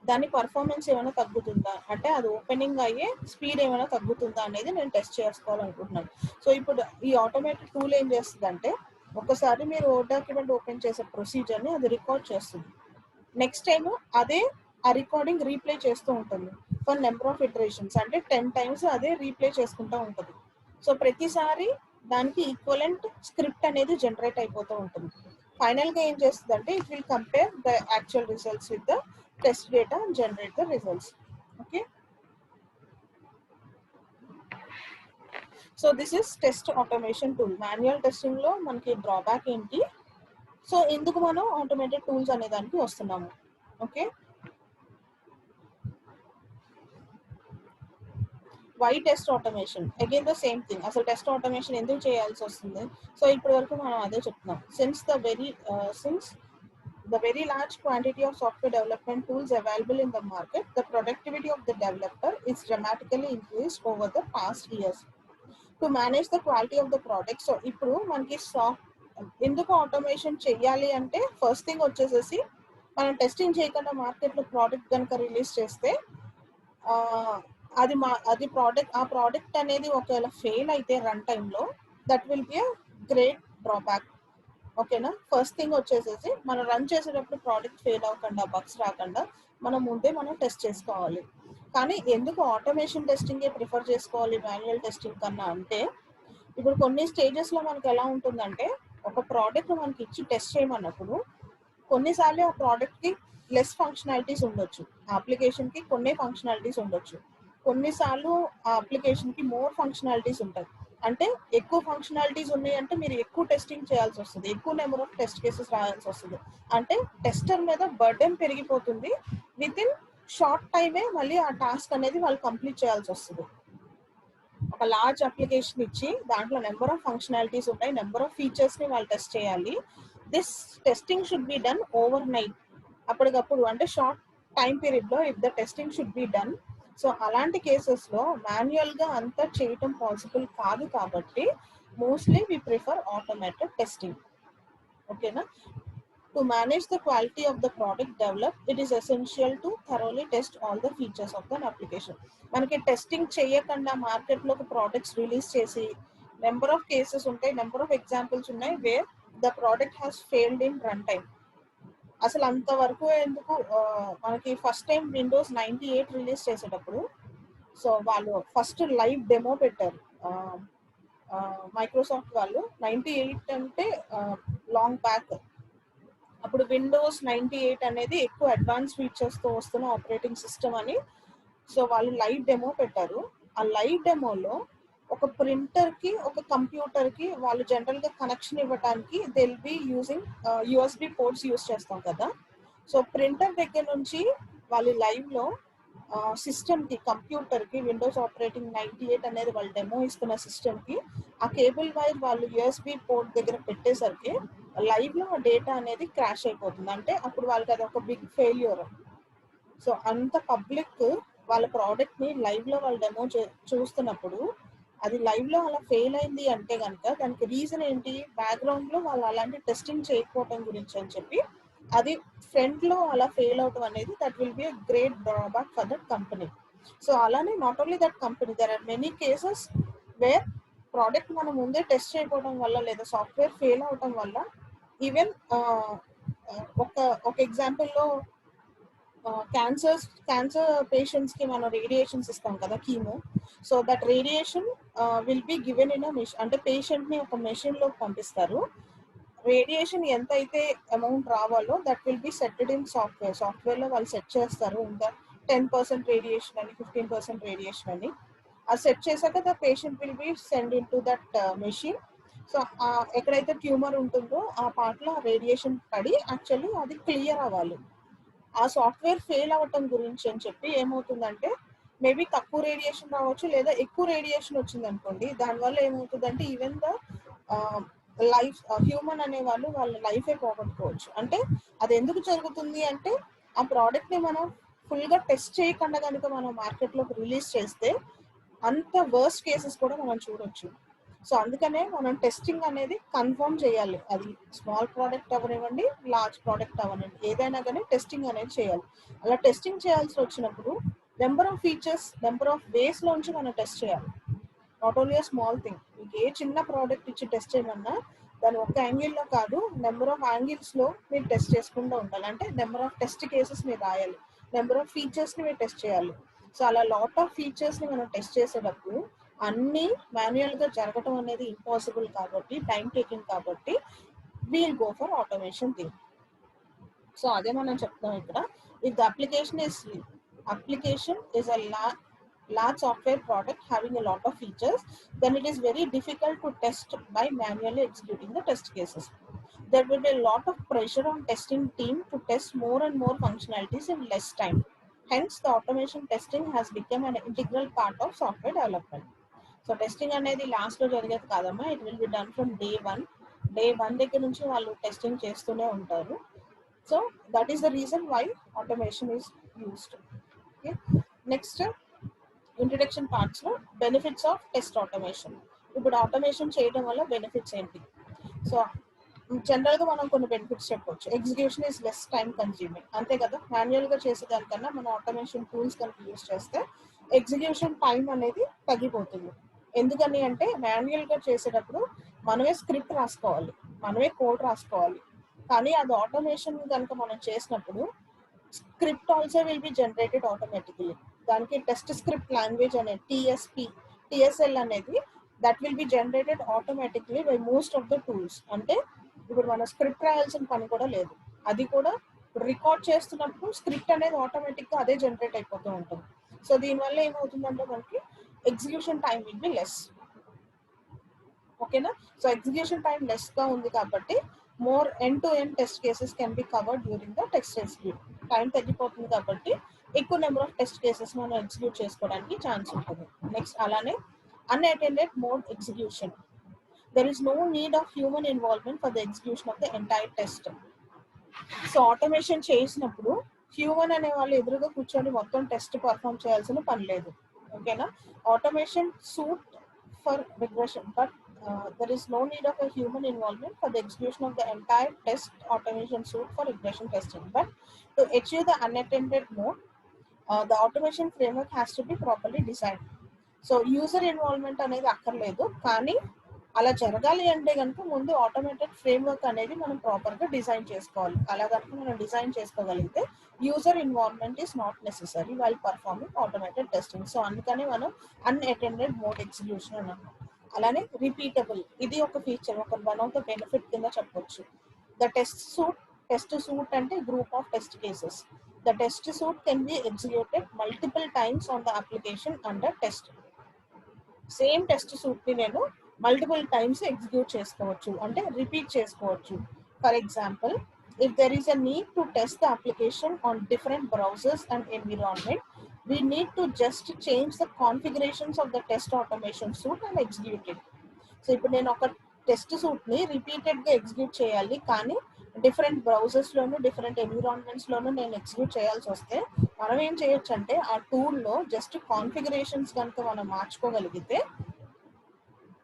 దాని పర్ఫార్మెన్స్ ఏమైనా తగ్గుతుందా, అంటే అది ఓపెనింగ్ అయ్యే స్పీడ్ ఏమైనా తగ్గుతుందా అనేది నేను టెస్ట్ చేసుకోవాలనుకుంటున్నాను. సో ఇప్పుడు ఈ ఆటోమేటిక్ టూల్ ఏం చేస్తుందంటే ఒకసారి మీరు వర్డ్ డాక్యుమెంట్ ఓపెన్ చేసే ప్రొసీజర్ని అది రికార్డ్ చేస్తుంది. నెక్స్ట్ టైం అదే ఆ రికార్డింగ్ రీప్లే చేస్తూ ఉంటుంది ఫర్ నెంబర్ ఆఫ్ ఇటరేషన్స్, అంటే 10 times అదే రీప్లే చేసుకుంటూ ఉంటుంది. సో ప్రతిసారి దానికి ఈక్వలెంట్ స్క్రిప్ట్ అనేది జనరేట్ అయిపోతూ ఉంటుంది. ఫైనల్గా ఏం చేస్తుంది అంటే it will compare the actual results with the test data and generate the results. Okay, so this is test automation tool. Manual టెస్టింగ్లో మనకి డ్రాబ్యాక్ ఏంటి, సో ఎందుకు మనం ఆటోమేటెడ్ టూల్స్ అనే దానికి వస్తున్నాము. Okay, why test automation, again the same thing. అసలు టెస్ట్ ఆటోమేషన్ ఎందుకు చేయాల్సి వస్తుంది, సో ఇప్పటి వరకు మనం అదే చెప్తున్నాం. Since the very large quantity of software development tools available in the market, the productivity of the developer is dramatically increased over the past years. To manage the quality of the product, so ఇప్పుడు మనకి ఎందుకు ఆటోమేషన్ చెయ్యాలి అంటే ఫస్ట్ థింగ్ వచ్చేసేసి మనం టెస్టింగ్ చేయకుండా మార్కెట్లో ప్రోడక్ట్ కనుక రిలీజ్ చేస్తే అది ప్రోడక్ట్ అనేది ఒకవేళ ఫెయిల్ అయితే రన్ టైంలో that will be a great drawback. ఓకేనా, ఫస్ట్ థింగ్ వచ్చేసేసి మనం రన్ చేసేటప్పుడు ప్రోడక్ట్ ఫెయిల్ అవ్వకుండా బగ్స్ రాకుండా మనం ముందే మనం టెస్ట్ చేసుకోవాలి. కానీ ఎందుకు ఆటోమేషన్ టెస్టింగే ప్రిఫర్ చేసుకోవాలి మాన్యువల్ టెస్టింగ్ కన్నా అంటే ఇప్పుడు కొన్ని స్టేజెస్లో మనకి ఎలా ఉంటుందంటే ఒక ప్రోడక్ట్ మనకి ఇచ్చి టెస్ట్ చేయమన్నప్పుడు కొన్నిసార్లు ఆ ప్రోడక్ట్కి లెస్ ఫంక్షనాలిటీస్ ఉండొచ్చు, ఆ అప్లికేషన్కి కొన్ని ఫంక్షనాలిటీస్ ఉండొచ్చు, కొన్నిసార్లు ఆ అప్లికేషన్కి మోర్ ఫంక్షనాలిటీస్ ఉంటాయి. అంటే ఎక్కువ ఫంక్షనాలిటీస్ ఉన్నాయి అంటే మీరు ఎక్కువ టెస్టింగ్ చేయాల్సి వస్తుంది, ఎక్కువ నెంబర్ ఆఫ్ టెస్ట్ కేసెస్ రాయాల్సి వస్తుంది. అంటే టెస్టర్ మీద బర్డెన్ పెరిగిపోతుంది, విత్ ఇన్ షార్ట్ టైమే మళ్ళీ ఆ టాస్క్ అనేది వాళ్ళు కంప్లీట్ చేయాల్సి వస్తుంది. ఒక లార్జ్ అప్లికేషన్ ఇచ్చి దాంట్లో నెంబర్ ఆఫ్ ఫంక్షనాలిటీస్ ఉంటాయి, నెంబర్ ఆఫ్ ఫీచర్స్ని వాళ్ళు టెస్ట్ చేయాలి. This testing should be done overnight, అప్పటికప్పుడు అంటే షార్ట్ టైం పీరియడ్లో if the testing should be done. So అలాంటి కేసెస్లో మాన్యువల్గా అంతా చేయటం పాసిబుల్ కాదు కాబట్టి mostly we prefer automated testing. ఓకేనా, to manage the quality of the product develop it is essential to thoroughly test all the features of than application. మనకి టెస్టింగ్ చేయకుండా మార్కెట్లోకి ప్రోడక్ట్స్ రిలీజ్ చేసి నెంబర్ ఆఫ్ కేసెస్ ఉంటాయి, నెంబర్ ఆఫ్ ఎగ్జాంపుల్స్ ఉన్నాయి wear the product has failed in run time. అసలు అంతవరకు ఎందుకు, మనకి ఫస్ట్ టైం విండోస్ 98 రిలీజ్ చేసేటప్పుడు సో వాళ్ళు ఫస్ట్ లైవ్ డెమో పెట్టారు మైక్రోసాఫ్ట్ వాళ్ళు. 98 అంటే లాంగ్ బ్యాక్, అప్పుడు విండోస్ 98 అనేది ఎక్కువ అడ్వాన్స్ ఫీచర్స్తో వస్తున్న ఆపరేటింగ్ సిస్టమ్ అని. సో వాళ్ళు లైవ్ డెమో పెట్టారు. ఆ లైవ్ డెమోలో ఒక ప్రింటర్కి ఒక కంప్యూటర్కి వాళ్ళు జనరల్గా కనెక్షన్ ఇవ్వడానికి they will be using USB ports use చేస్తాం కదా. సో ప్రింటర్ దగ్గర నుంచి వాళ్ళు లైవ్లో సిస్టమ్కి కంప్యూటర్కి విండోస్ ఆపరేటింగ్ 98 అనేది వాళ్ళు డెమో ఇస్తున్న సిస్టమ్కి ఆ కేబుల్ వైర్ వాళ్ళు యూఎస్బి పోర్ట్ దగ్గర పెట్టేసరికి లైవ్లో ఆ డేటా అనేది క్రాష్ అయిపోతుంది. అంటే అప్పుడు వాళ్ళకి అది ఒక బిగ్ ఫెయిల్యూర్. సో అంత పబ్లిక్ వాళ్ళ ప్రోడక్ట్ని లైవ్లో వాళ్ళు డెమో చూస్తున్నప్పుడు అది లైవ్లో అలా ఫెయిల్ అయింది అంటే కనుక దానికి రీజన్ ఏంటి, బ్యాక్గ్రౌండ్లో వాళ్ళు అలాంటి టెస్టింగ్ చేయకపోవడం గురించి అని చెప్పి అది ఫ్రంట్లో అలా ఫెయిల్ అవటం అనేది that will be a great drawback for that company. So అలానే not only that company, there are many cases where product మనం ముందే టెస్ట్ చేయకపోవడం వల్ల లేదా సాఫ్ట్వేర్ ఫెయిల్ అవటం వల్ల ఈవెన్ ఒక ఒక ఎగ్జాంపుల్లో క్యాన్సర్ పేషెంట్స్కి మనం రేడియేషన్స్ ఇస్తాం కదా, chemo. So that radiation will be given in a machine, అంటే పేషెంట్ని ఒక మెషిన్లోకి పంపిస్తారు. రేడియేషన్ ఎంత అయితే అమౌంట్ రావాలో that will B settled in సాఫ్ట్వేర్లో వాళ్ళు సెట్ చేస్తారు. ఇంకా 10% రేడియేషన్ అని, 15% రేడియేషన్ అని. అది సెట్ చేశాక the patient will be send in to that machine. So ఎక్కడైతే ట్యూమర్ ఉంటుందో ఆ పార్ట్లో రేడియేషన్ పడి యాక్చువల్లీ అది క్లియర్ అవ్వాలి. ఆ సాఫ్ట్వేర్ ఫెయిల్ అవ్వటం గురించి అని చెప్పి ఏమవుతుందంటే మేబీ తక్కువ రేడియేషన్ రావచ్చు లేదా ఎక్కువ రేడియేషన్ వచ్చింది అనుకోండి, దానివల్ల ఏమవుతుందంటే ఈవెన్ ద లైఫ్ హ్యూమన్ అనే వాళ్ళ లైఫే పోగొట్టుకోవచ్చు. అంటే అది ఎందుకు జరుగుతుంది అంటే ఆ ప్రోడక్ట్ని మనం ఫుల్గా టెస్ట్ చేయకుండా కనుక మనం మార్కెట్లోకి రిలీజ్ చేస్తే అంత వర్స్ట్ కేసెస్ కూడా మనం చూడొచ్చు. సో అందుకనే మనం టెస్టింగ్ అనేది కన్ఫర్మ్ చేయాలి. అది స్మాల్ ప్రోడక్ట్ అవనివ్వండి, లార్జ్ ప్రోడక్ట్ అవనివ్వండి, ఏదైనా కానీ టెస్టింగ్ అనేది చేయాలి. అలా టెస్టింగ్ చేయాల్సి వచ్చినప్పుడు number of features, number of వేస్లోంచి మనం టెస్ట్ చేయాలి. Not only a small thing. మీకు ఏ చిన్న ప్రోడక్ట్ ఇచ్చి టెస్ట్ చేయమన్నా దాని ఒక యాంగిల్లో కాదు, నెంబర్ ఆఫ్ యాంగిల్స్లో మీరు టెస్ట్ చేసుకుంటూ ఉండాలి. అంటే నెంబర్ ఆఫ్ టెస్ట్ కేసెస్ మీరు రాయాలి, నెంబర్ ఆఫ్ ఫీచర్స్ని మీరు టెస్ట్ చేయాలి. సో అలా లాట్ ఆఫ్ ఫీచర్స్ని మనం టెస్ట్ చేసేటప్పుడు అన్నీ మాన్యువల్గా జరగటం అనేది ఇంపాసిబుల్ కాబట్టి, టైం టేకింగ్ కాబట్టి we'll go for automation thing. So అదే మనం చెప్తాం ఇక్కడ. If the application is a large software product having a lot of features, then it is very difficult to test by manually executing the test cases. There will be a lot of pressure on testing team to test more and more functionalities in less time. Hence, the automation testing has become an integral part of software development. So testing అనేది లాస్ట్లో జరిగేది కాదమ్మా, it will be done from day one దగ్గర నుంచి వాళ్ళు టెస్టింగ్ చేస్తూనే ఉంటారు. So that is the reason why automation is used. Okay, next introduction పార్ట్స్లో బెనిఫిట్స్ ఆఫ్ టెస్ట్ ఆటోమేషన్. ఇప్పుడు ఆటోమేషన్ చేయడం వల్ల బెనిఫిట్స్ ఏంటి? సో జనరల్గా మనం కొన్ని బెనిఫిట్స్ చెప్పవచ్చు. Execution is less time consuming, అంతే కదా. మాన్యువల్గా చేసేదానికన్నా మనం ఆటోమేషన్ టూల్స్ కనుక యూజ్ చేస్తే ఎగ్జిక్యూషన్ టైం అనేది తగ్గిపోతుంది. ఎందుకని అంటే మాన్యువల్గా చేసేటప్పుడు మనమే స్క్రిప్ట్ రాసుకోవాలి, మనమే కోడ్ రాసుకోవాలి. కానీ అది ఆటోమేషన్ కనుక మనం చేసినప్పుడు script also will be generated automatically. దానికి టెస్ట్ స్క్రిప్ట్ లాంగ్వేజ్ అనేది టిఎస్ఎల్ అనేది that will be generated automatically by most of the tools. అంటే ఇప్పుడు మనం స్క్రిప్ట్ రాయాల్సిన పని కూడా లేదు, అది కూడా రికార్డ్ చేస్తున్నప్పుడు స్క్రిప్ట్ అనేది ఆటోమేటిక్గా అదే జనరేట్ అయిపోతూ ఉంటుంది. సో దీనివల్ల ఏమవుతుందంటే మనకి execution time will be less. ఓకేనా. సో ఎగ్జిక్యూషన్ టైం లెస్గా ఉంది కాబట్టి more end to end test cases can be covered during the test execute. Time తగ్గిపోతుంది కాబట్టి ఎక్కువ నెంబర్ ఆఫ్ టెస్ట్ కేసెస్ మనం ఎగ్జిక్యూట్ చేసుకోవడానికి ఛాన్స్ ఉంటుంది. నెక్స్ట్ అలానే unattended mode execution. There is no need of human involvement for the execution of the entire test. So automation చేసినప్పుడు హ్యూమన్ అనే వాళ్ళు ఎదురుగా కూర్చొని మొత్తం టెస్ట్ పర్ఫామ్ చేయాల్సిన పని లేదు. ఓకేనా. Automation suit for regression, but there is no need of a human involvement for the execution of the entire test automation suite for regression testing. But to achieve the unattended mode, the automation framework has to be properly designed. So user involvement అనేది అక్కర్లేదు, కానీ అలా జరగాలి అంటే కనుక ముందు ఆటోమేటెడ్ ఫ్రేమ్వర్క్ అనేది మనం ప్రాపర్గా డిజైన్ చేసుకోవాలి. అలా కనుక మనం డిజైన్ చేసుకోగలిగితే user involvement is not necessary while performing automated testing. So అందుకనే మనం అన్అటెండెడ్ మోడ్ ఎగ్జిక్యూషన్ అన్నాం. అలానే రిపీటబుల్, ఇది ఒక ఫీచర్, ఒక వన్ ఆఫ్ ద బెనిఫిట్ కింద చెప్పొచ్చు. ద టెస్ట్ సూట్ అంటే group of test cases. The test suite can be executed multiple times on the application under test. Same test సూట్ని నేను మల్టిపుల్ టైమ్స్ ఎగ్జిక్యూట్ చేసుకోవచ్చు, అంటే రిపీట్ చేసుకోవచ్చు. For example, if there is a need to test the application on different browsers and environment, we need to just change the configurations of the test automation suite and execute it. So ఇప్పుడు నేను ఒక టెస్ట్ సూట్ని రిపీటెడ్గా ఎగ్జిక్యూట్ చేయాలి, కానీ డిఫరెంట్ బ్రౌజర్స్లోను డిఫరెంట్ ఎన్విరాన్మెంట్స్లోను నేను ఎగ్జిక్యూట్ చేయాల్సి వస్తే మనం ఏం చేయొచ్చు అంటే ఆ టూల్లో జస్ట్ కాన్ఫిగరేషన్స్ కనుక మనం మార్చుకోగలిగితే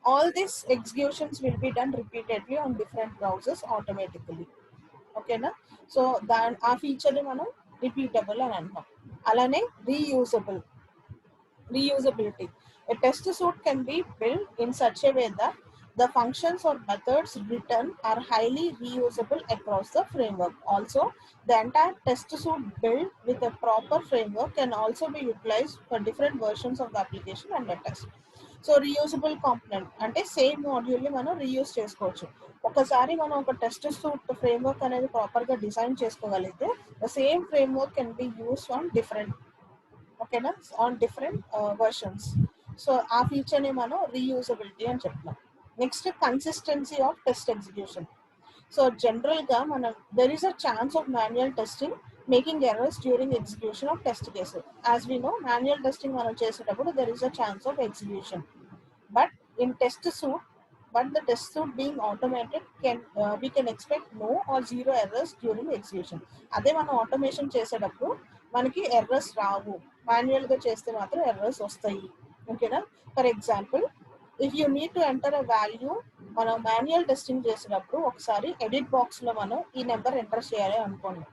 all these executions will be done repeatedly on different browsers automatically. ఓకేనా. సో ఆ ఫీచర్ని మనం రిపీటబుల్ అని అంటాం. అలానే reusability. A test suite can be built in such a way that the functions or methods written are highly reusable across the framework. Also, the entire test suite built with a proper framework can also be utilized for different versions of the application and the test. So reusable component అంటే సేమ్ మాడ్యూల్ని మనం రీయూజ్ చేసుకోవచ్చు. ఒకసారి మనం ఒక టెస్ట్ సూట్ ఫ్రేమ్వర్క్ అనేది ప్రాపర్గా డిజైన్ చేసుకోగలిగితే the same framework can be use on different ఓకేనా ఆన్ డిఫరెంట్ వర్షన్స్. సో ఆ ఫీచర్ని మనం రీయూజబిలిటీ అని చెప్తున్నాం. Next consistency of test execution. So జనరల్గా మనం there is a chance of manual testing making errors during execution of test cases. As we know manual testing మనం చేసేటప్పుడు there is a chance of execution. But in the test suite being automated, we can expect no or zero errors during execution. అదే మనం ఆటోమేషన్ చేసేటప్పుడు మనకి ఎర్రర్స్ రావు, మాన్యువల్గా చేస్తే మాత్రం ఎర్రర్స్ వస్తాయి. ఓకేనా. For example, if you need to enter a value, మనం మాన్యువల్ టెస్టింగ్ చేసేటప్పుడు ఒకసారి ఎడిట్ బాక్స్లో మనం ఈ నెంబర్ ఎంటర్ చేయాలి అనుకోండి.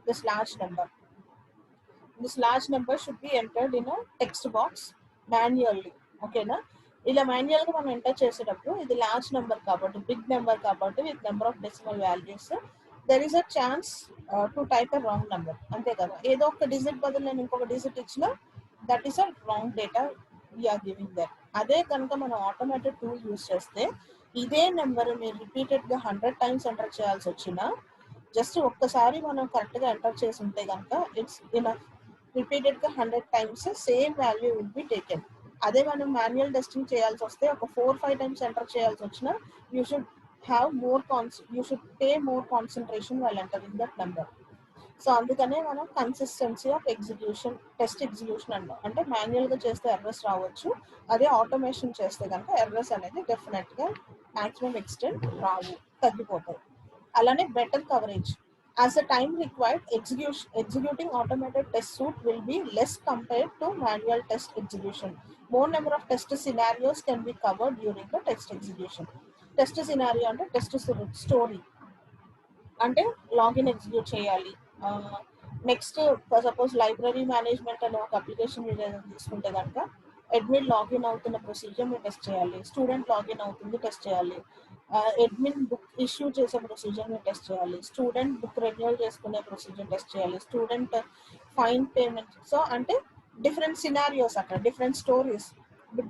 This large number should be entered in a text box manually. ఓకేనా. ఇలా మాన్యువల్గా మనం ఎంటర్ చేసేటప్పుడు ఇది లార్జ్ నెంబర్ కాబట్టి, బిగ్ నెంబర్ కాబట్టి, with number of decimal values, there is a chance to type a wrong number. అంతే కదా. ఏదో ఒక డిజిట్ బదులు నేను ఇంకొక డిజిట్ ఇచ్చినా that is a wrong data we are giving that. అదే కనుక మనం ఆటోమేటెడ్ టూల్ యూస్ చేస్తే ఇదే నెంబర్ మీరు రిపీటెడ్గా 100 times ఎంటర్ చేయాల్సి వచ్చినా జస్ట్ ఒక్కసారి మనం కరెక్ట్గా ఎంటర్ చేసి ఉంటే కనుక ఇట్స్ ఇనఫ్. రిపీటెడ్గా 100 times same value will be taken. అదే మనం మాన్యువల్ టెస్టింగ్ చేయాల్సి వస్తే ఒక 4-5 times ఎంటర్ చేయాల్సి వచ్చినా you should pay more concentration while entering that number. So అందుకనే మనం కన్సిస్టెన్సీ ఆఫ్ టెస్ట్ ఎగ్జిక్యూషన్ అంటాం. అంటే మాన్యువల్గా చేస్తే ఎర్రర్స్ రావచ్చు, అదే ఆటోమేషన్ చేస్తే కనుక ఎర్రర్స్ అనేది డెఫినెట్గా మ్యాక్సిమం ఎక్స్టెంట్ రావు, తగ్గిపోతాయి. అలానే better coverage. As the time required, executing automated test suite will be less compared to manual test execution. More number of test scenarios can be covered during the test execution. Test scenario అంటే టెస్ట్ స్టోరీ అంటే లాగిన్ ఎగ్జిక్యూట్ చేయాలి. నెక్స్ట్ సపోజ్ లైబ్రరీ మేనేజ్మెంట్ అనే ఒక అప్లికేషన్ మీరు తీసుకుంటే కనుక అడ్మిన్ లాగిన్ అవుతున్న ప్రొసీజర్ మీరు టెస్ట్ చేయాలి, స్టూడెంట్ లాగిన్ అవుతుంది టెస్ట్ చేయాలి, అడ్మిన్ బుక్ ఇష్యూ చేసే ప్రొసీజర్ మీరు టెస్ట్ చేయాలి, స్టూడెంట్ బుక్ రెన్యువల్ చేసుకునే ప్రొసీజర్ టెస్ట్ చేయాలి, స్టూడెంట్ ఫైన్ పేమెంట్. సో అంటే డిఫరెంట్ సినారియోస్, అక్కడ డిఫరెంట్ స్టోరీస్.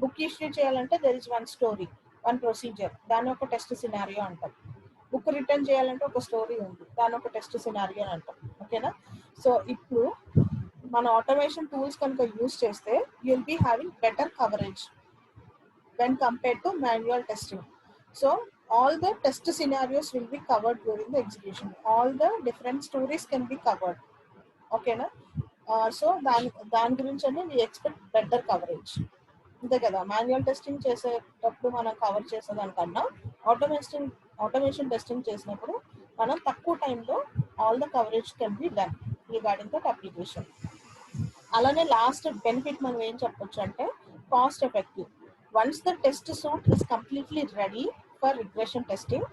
బుక్ ఇష్యూ చేయాలంటే there is one story, one procedure, దాన్ని ఒక టెస్ట్ సినారియో అంటాం. బుక్ రిటర్న్ చేయాలంటే ఒక స్టోరీ ఉంది, దాని ఒక టెస్ట్ సినారియో అని అంటాం. ఓకేనా. సో ఇప్పుడు మన ఆటోమేషన్ టూల్స్ కనుక యూస్ చేస్తే you will be having better coverage when compared to manual testing. So all the test scenarios will be covered during the execution. All the different stories can be covered. Okay na. So దాని గురించి అని we expect better coverage. అంతే కదా. మాన్యువల్ టెస్టింగ్ చేసేటప్పుడు మనం కవర్ చేసేదానికన్నా ఆటోమేషన్ టెస్టింగ్ చేసినప్పుడు మనం తక్కువ టైంలో all the coverage can be done regarding that application. అలానే లాస్ట్ బెనిఫిట్ మనం ఏం చెప్పొచ్చు అంటే cost effective. Once the test suit is completely ready for regression testing.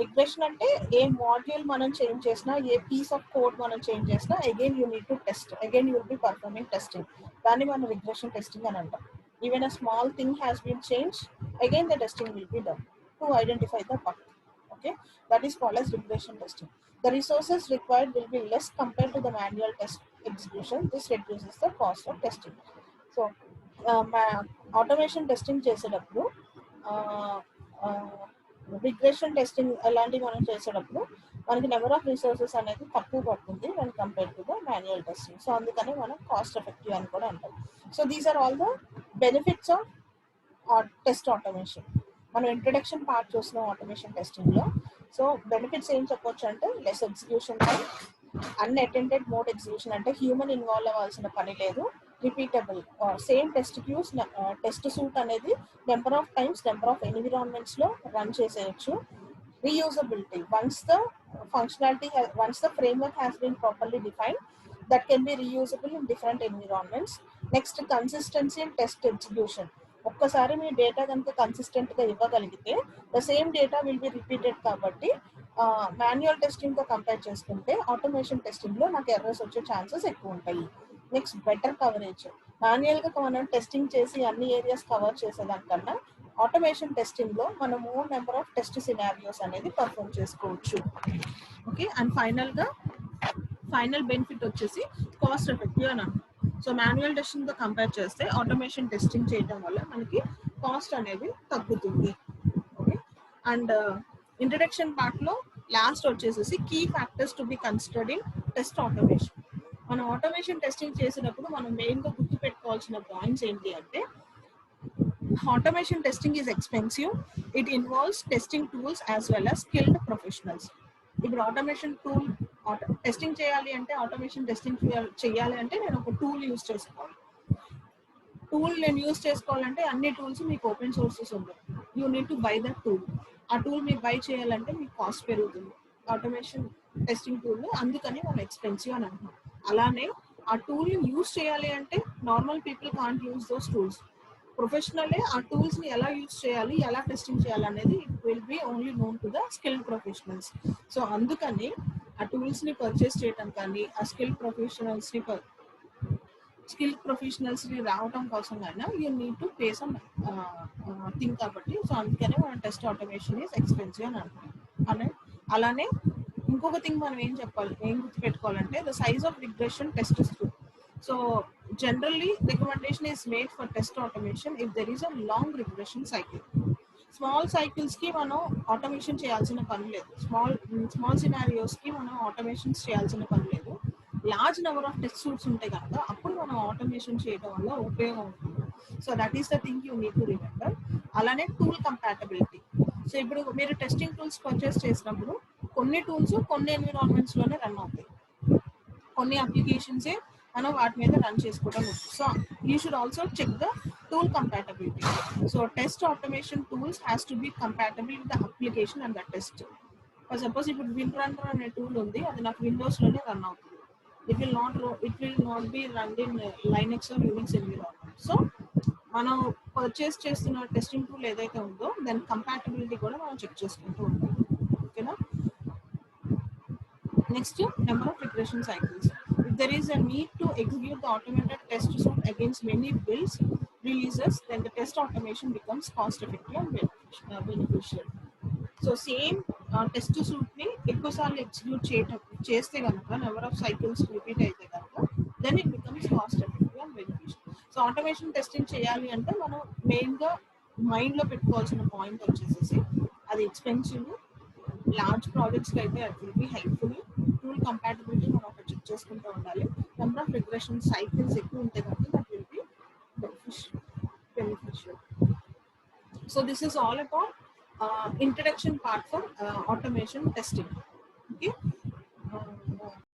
Regression అంటే ఏ మాడ్యూల్ మనం చేంజ్ చేసినా, ఏ పీస్ ఆఫ్ కోడ్ మనం చేంజ్ చేసినా again you need to test, again you will be performing testing. దాన్ని మనం రిగ్రెషన్ టెస్టింగ్ అని అంటాం. Even a small thing has been changed, again the testing will be done to identify the bug. Okay, that is called as regression testing. The resources required will be less compared to the manual test execution. This reduces the cost of testing. So automation testing చేసేటప్పుడు రిగ్రెషన్ టెస్టింగ్ అలాంటివి మనం చేసేటప్పుడు మనకి నెంబర్ ఆఫ్ రిసోర్సెస్ అనేది తక్కువ పడుతుంది when compared to the manual testing. So అందుకని మనం కాస్ట్ ఎఫెక్టివ్ అని కూడా అంటాం. So these are all the benefits of test automation. మనం ఇంట్రడక్షన్ పార్ట్ చూస్తున్నాం ఆటోమేషన్ టెస్టింగ్లో. సో బెనిఫిట్స్ ఏం చెప్పొచ్చు అంటే less execution time, unattended mode execution అంటే హ్యూమన్ ఇన్వాల్వ్ అవ్వాల్సిన పని లేదు, repeatable same test cues test suite అనేది number of times number of ఎన్విరాన్మెంట్స్లో రన్ చేసేయచ్చు. Reusability, once the functionality once the framework has been properly defined, that can be reusable in different environments. Next, consistency and test execution. ఒక్కసారి మీ డేటా కనుక కన్సిస్టెంట్గా ఇవ్వగలిగితే the same data will be repeated కాబట్టి మాన్యువల్ టెస్టింగ్తో కంపేర్ చేసుకుంటే ఆటోమేషన్ టెస్టింగ్లో నాకు ఎర్రర్స్ వచ్చే ఛాన్సెస్ ఎక్కువ ఉంటాయి. Next, better coverage. మాన్యువల్గా మనం టెస్టింగ్ చేసి అన్ని ఏరియాస్ కవర్ చేసేదానికన్నా ఆటోమేషన్ టెస్టింగ్లో మనం more number of test scenarios అనేది పర్ఫామ్ చేసుకోవచ్చు. ఓకే, అండ్ ఫైనల్ బెనిఫిట్ వచ్చేసి కాస్ట్ ఎఫెక్టివ్ అని అంటాం. సో మాన్యువల్ టెస్టింగ్తో కంపేర్ చేస్తే ఆటోమేషన్ టెస్టింగ్ చేయడం వల్ల మనకి కాస్ట్ అనేది తగ్గుతుంది. ఓకే, అండ్ ఇంట్రడక్షన్ పార్ట్లో లాస్ట్ వచ్చేసేసి key factors to be considered in test automation. మనం ఆటోమేషన్ టెస్టింగ్ చేసినప్పుడు మనం మెయిన్గా గుర్తుపెట్టుకోవాల్సిన పాయింట్స్ ఏంటి అంటే, automation testing is expensive. It involves testing tools as well as skilled professionals. ఇప్పుడు ఆటోమేషన్ టూల్ టెస్టింగ్ చేయాలి అంటే, ఆటోమేషన్ టెస్టింగ్ చేయాలి అంటే నేను ఒక టూల్ యూజ్ చేసుకోవాలి. టూల్ నేను యూజ్ చేసుకోవాలంటే అన్ని టూల్స్ మీకు ఓపెన్ సోర్సెస్ ఉంటాయి. You need to buy that tool. ఆ టూల్ మీరు బై చేయాలంటే మీకు కాస్ట్ పెరుగుతుంది. ఆటోమేషన్ టెస్టింగ్ టూల్ అందుకని మనం ఎక్స్పెన్సివ్ అని అంటున్నాం. అలానే ఆ టూల్ యూజ్ చేయాలి అంటే normal people can't use those tools. ప్రొఫెషనల్లే ఆ టూల్స్ని ఎలా యూజ్ చేయాలి, ఎలా టెస్టింగ్ చేయాలి అనేది it will be only known to the skilled professionals. So అందుకని ఆ టూల్స్ని పర్చేస్ చేయడం కానీ, ఆ స్కిల్ ప్రొఫెషనల్స్ని రావడం కోసం అయినా you need to pay some thing కాబట్టి. సో అందుకనే మనం టెస్ట్ ఆటోమేషన్ ఈజ్ ఎక్స్పెన్సివ్ అని అంటాం. అలానే ఇంకొక థింగ్ మనం ఏం గుర్తుపెట్టుకోవాలంటే the size of regression test స్ట్రూ. So generally recommendation is made for test automation if there is a long regression cycle. Small cycles ki మనం automation చేయాల్సిన పని లేదు. Small scenarios కి మనం automations చేయాల్సిన పని లేదు. Large number of test suites ఉంటాయి కనుక అప్పుడు మనం automation చేయడం వల్ల ఉపయోగం ఉంటుంది. So that is the thing you need to remember. అలానే టూల్ కంపాటబిలిటీ. సో ఇప్పుడు మీరు టెస్టింగ్ టూల్స్ పర్చేస్ చేసినప్పుడు కొన్ని టూల్స్ కొన్ని ఎన్విరాన్మెంట్స్లోనే రన్ అవుతాయి, కొన్ని అప్లికేషన్సే మనం వాటి మీద రన్ చేసుకోవడం. So you should also check the tool compatibility. So test automation tools has to be compatible with the application and the test. For suppose ఇప్పుడు విన్ రన్నర్ అనే టూల్ ఉంది, అది నాకు విండోస్లోనే రన్ అవుతుంది. It will not be run in Linux or Unix environment. So మనం పర్చేస్ చేస్తున్న టెస్టింగ్ టూల్ ఏదైతే ఉందో దాని కంపాటబిలిటీ కూడా మనం చెక్ చేసుకుంటూ ఉంటాం. ఓకేనా. Next, number of regression cycles. If there is a need to execute the automated test suite against many builds releases, then the test automation becomes cost effective and beneficial. So same test suite ni ఎక్కువ సార్లు ఎగ్జిక్యూట్ చేస్తే కనుక నెంబర్ ఆఫ్ సైకిల్స్ రిపీట్ అయితే కనుక then it becomes cost effective and beneficial. So automation testing చేయాలి అంటే మనం మెయిన్గా మైండ్లో పెట్టుకోవాల్సిన పాయింట్ వచ్చేసేసి అది ఎక్స్పెన్సివ్. లార్జ్ ప్రాజెక్ట్స్కి అయితే అది will be helpful. Tool compatibility మనం ఒకటి చెక్ చేసుకుంటూ ఉండాలి. నెంబర్ ఆఫ్ రిగ్రెషన్ సైకిల్స్ ఎక్కువ ఉంటాయి కాబట్టి that will B beneficial. So this is all about introduction part for automation testing. Okay,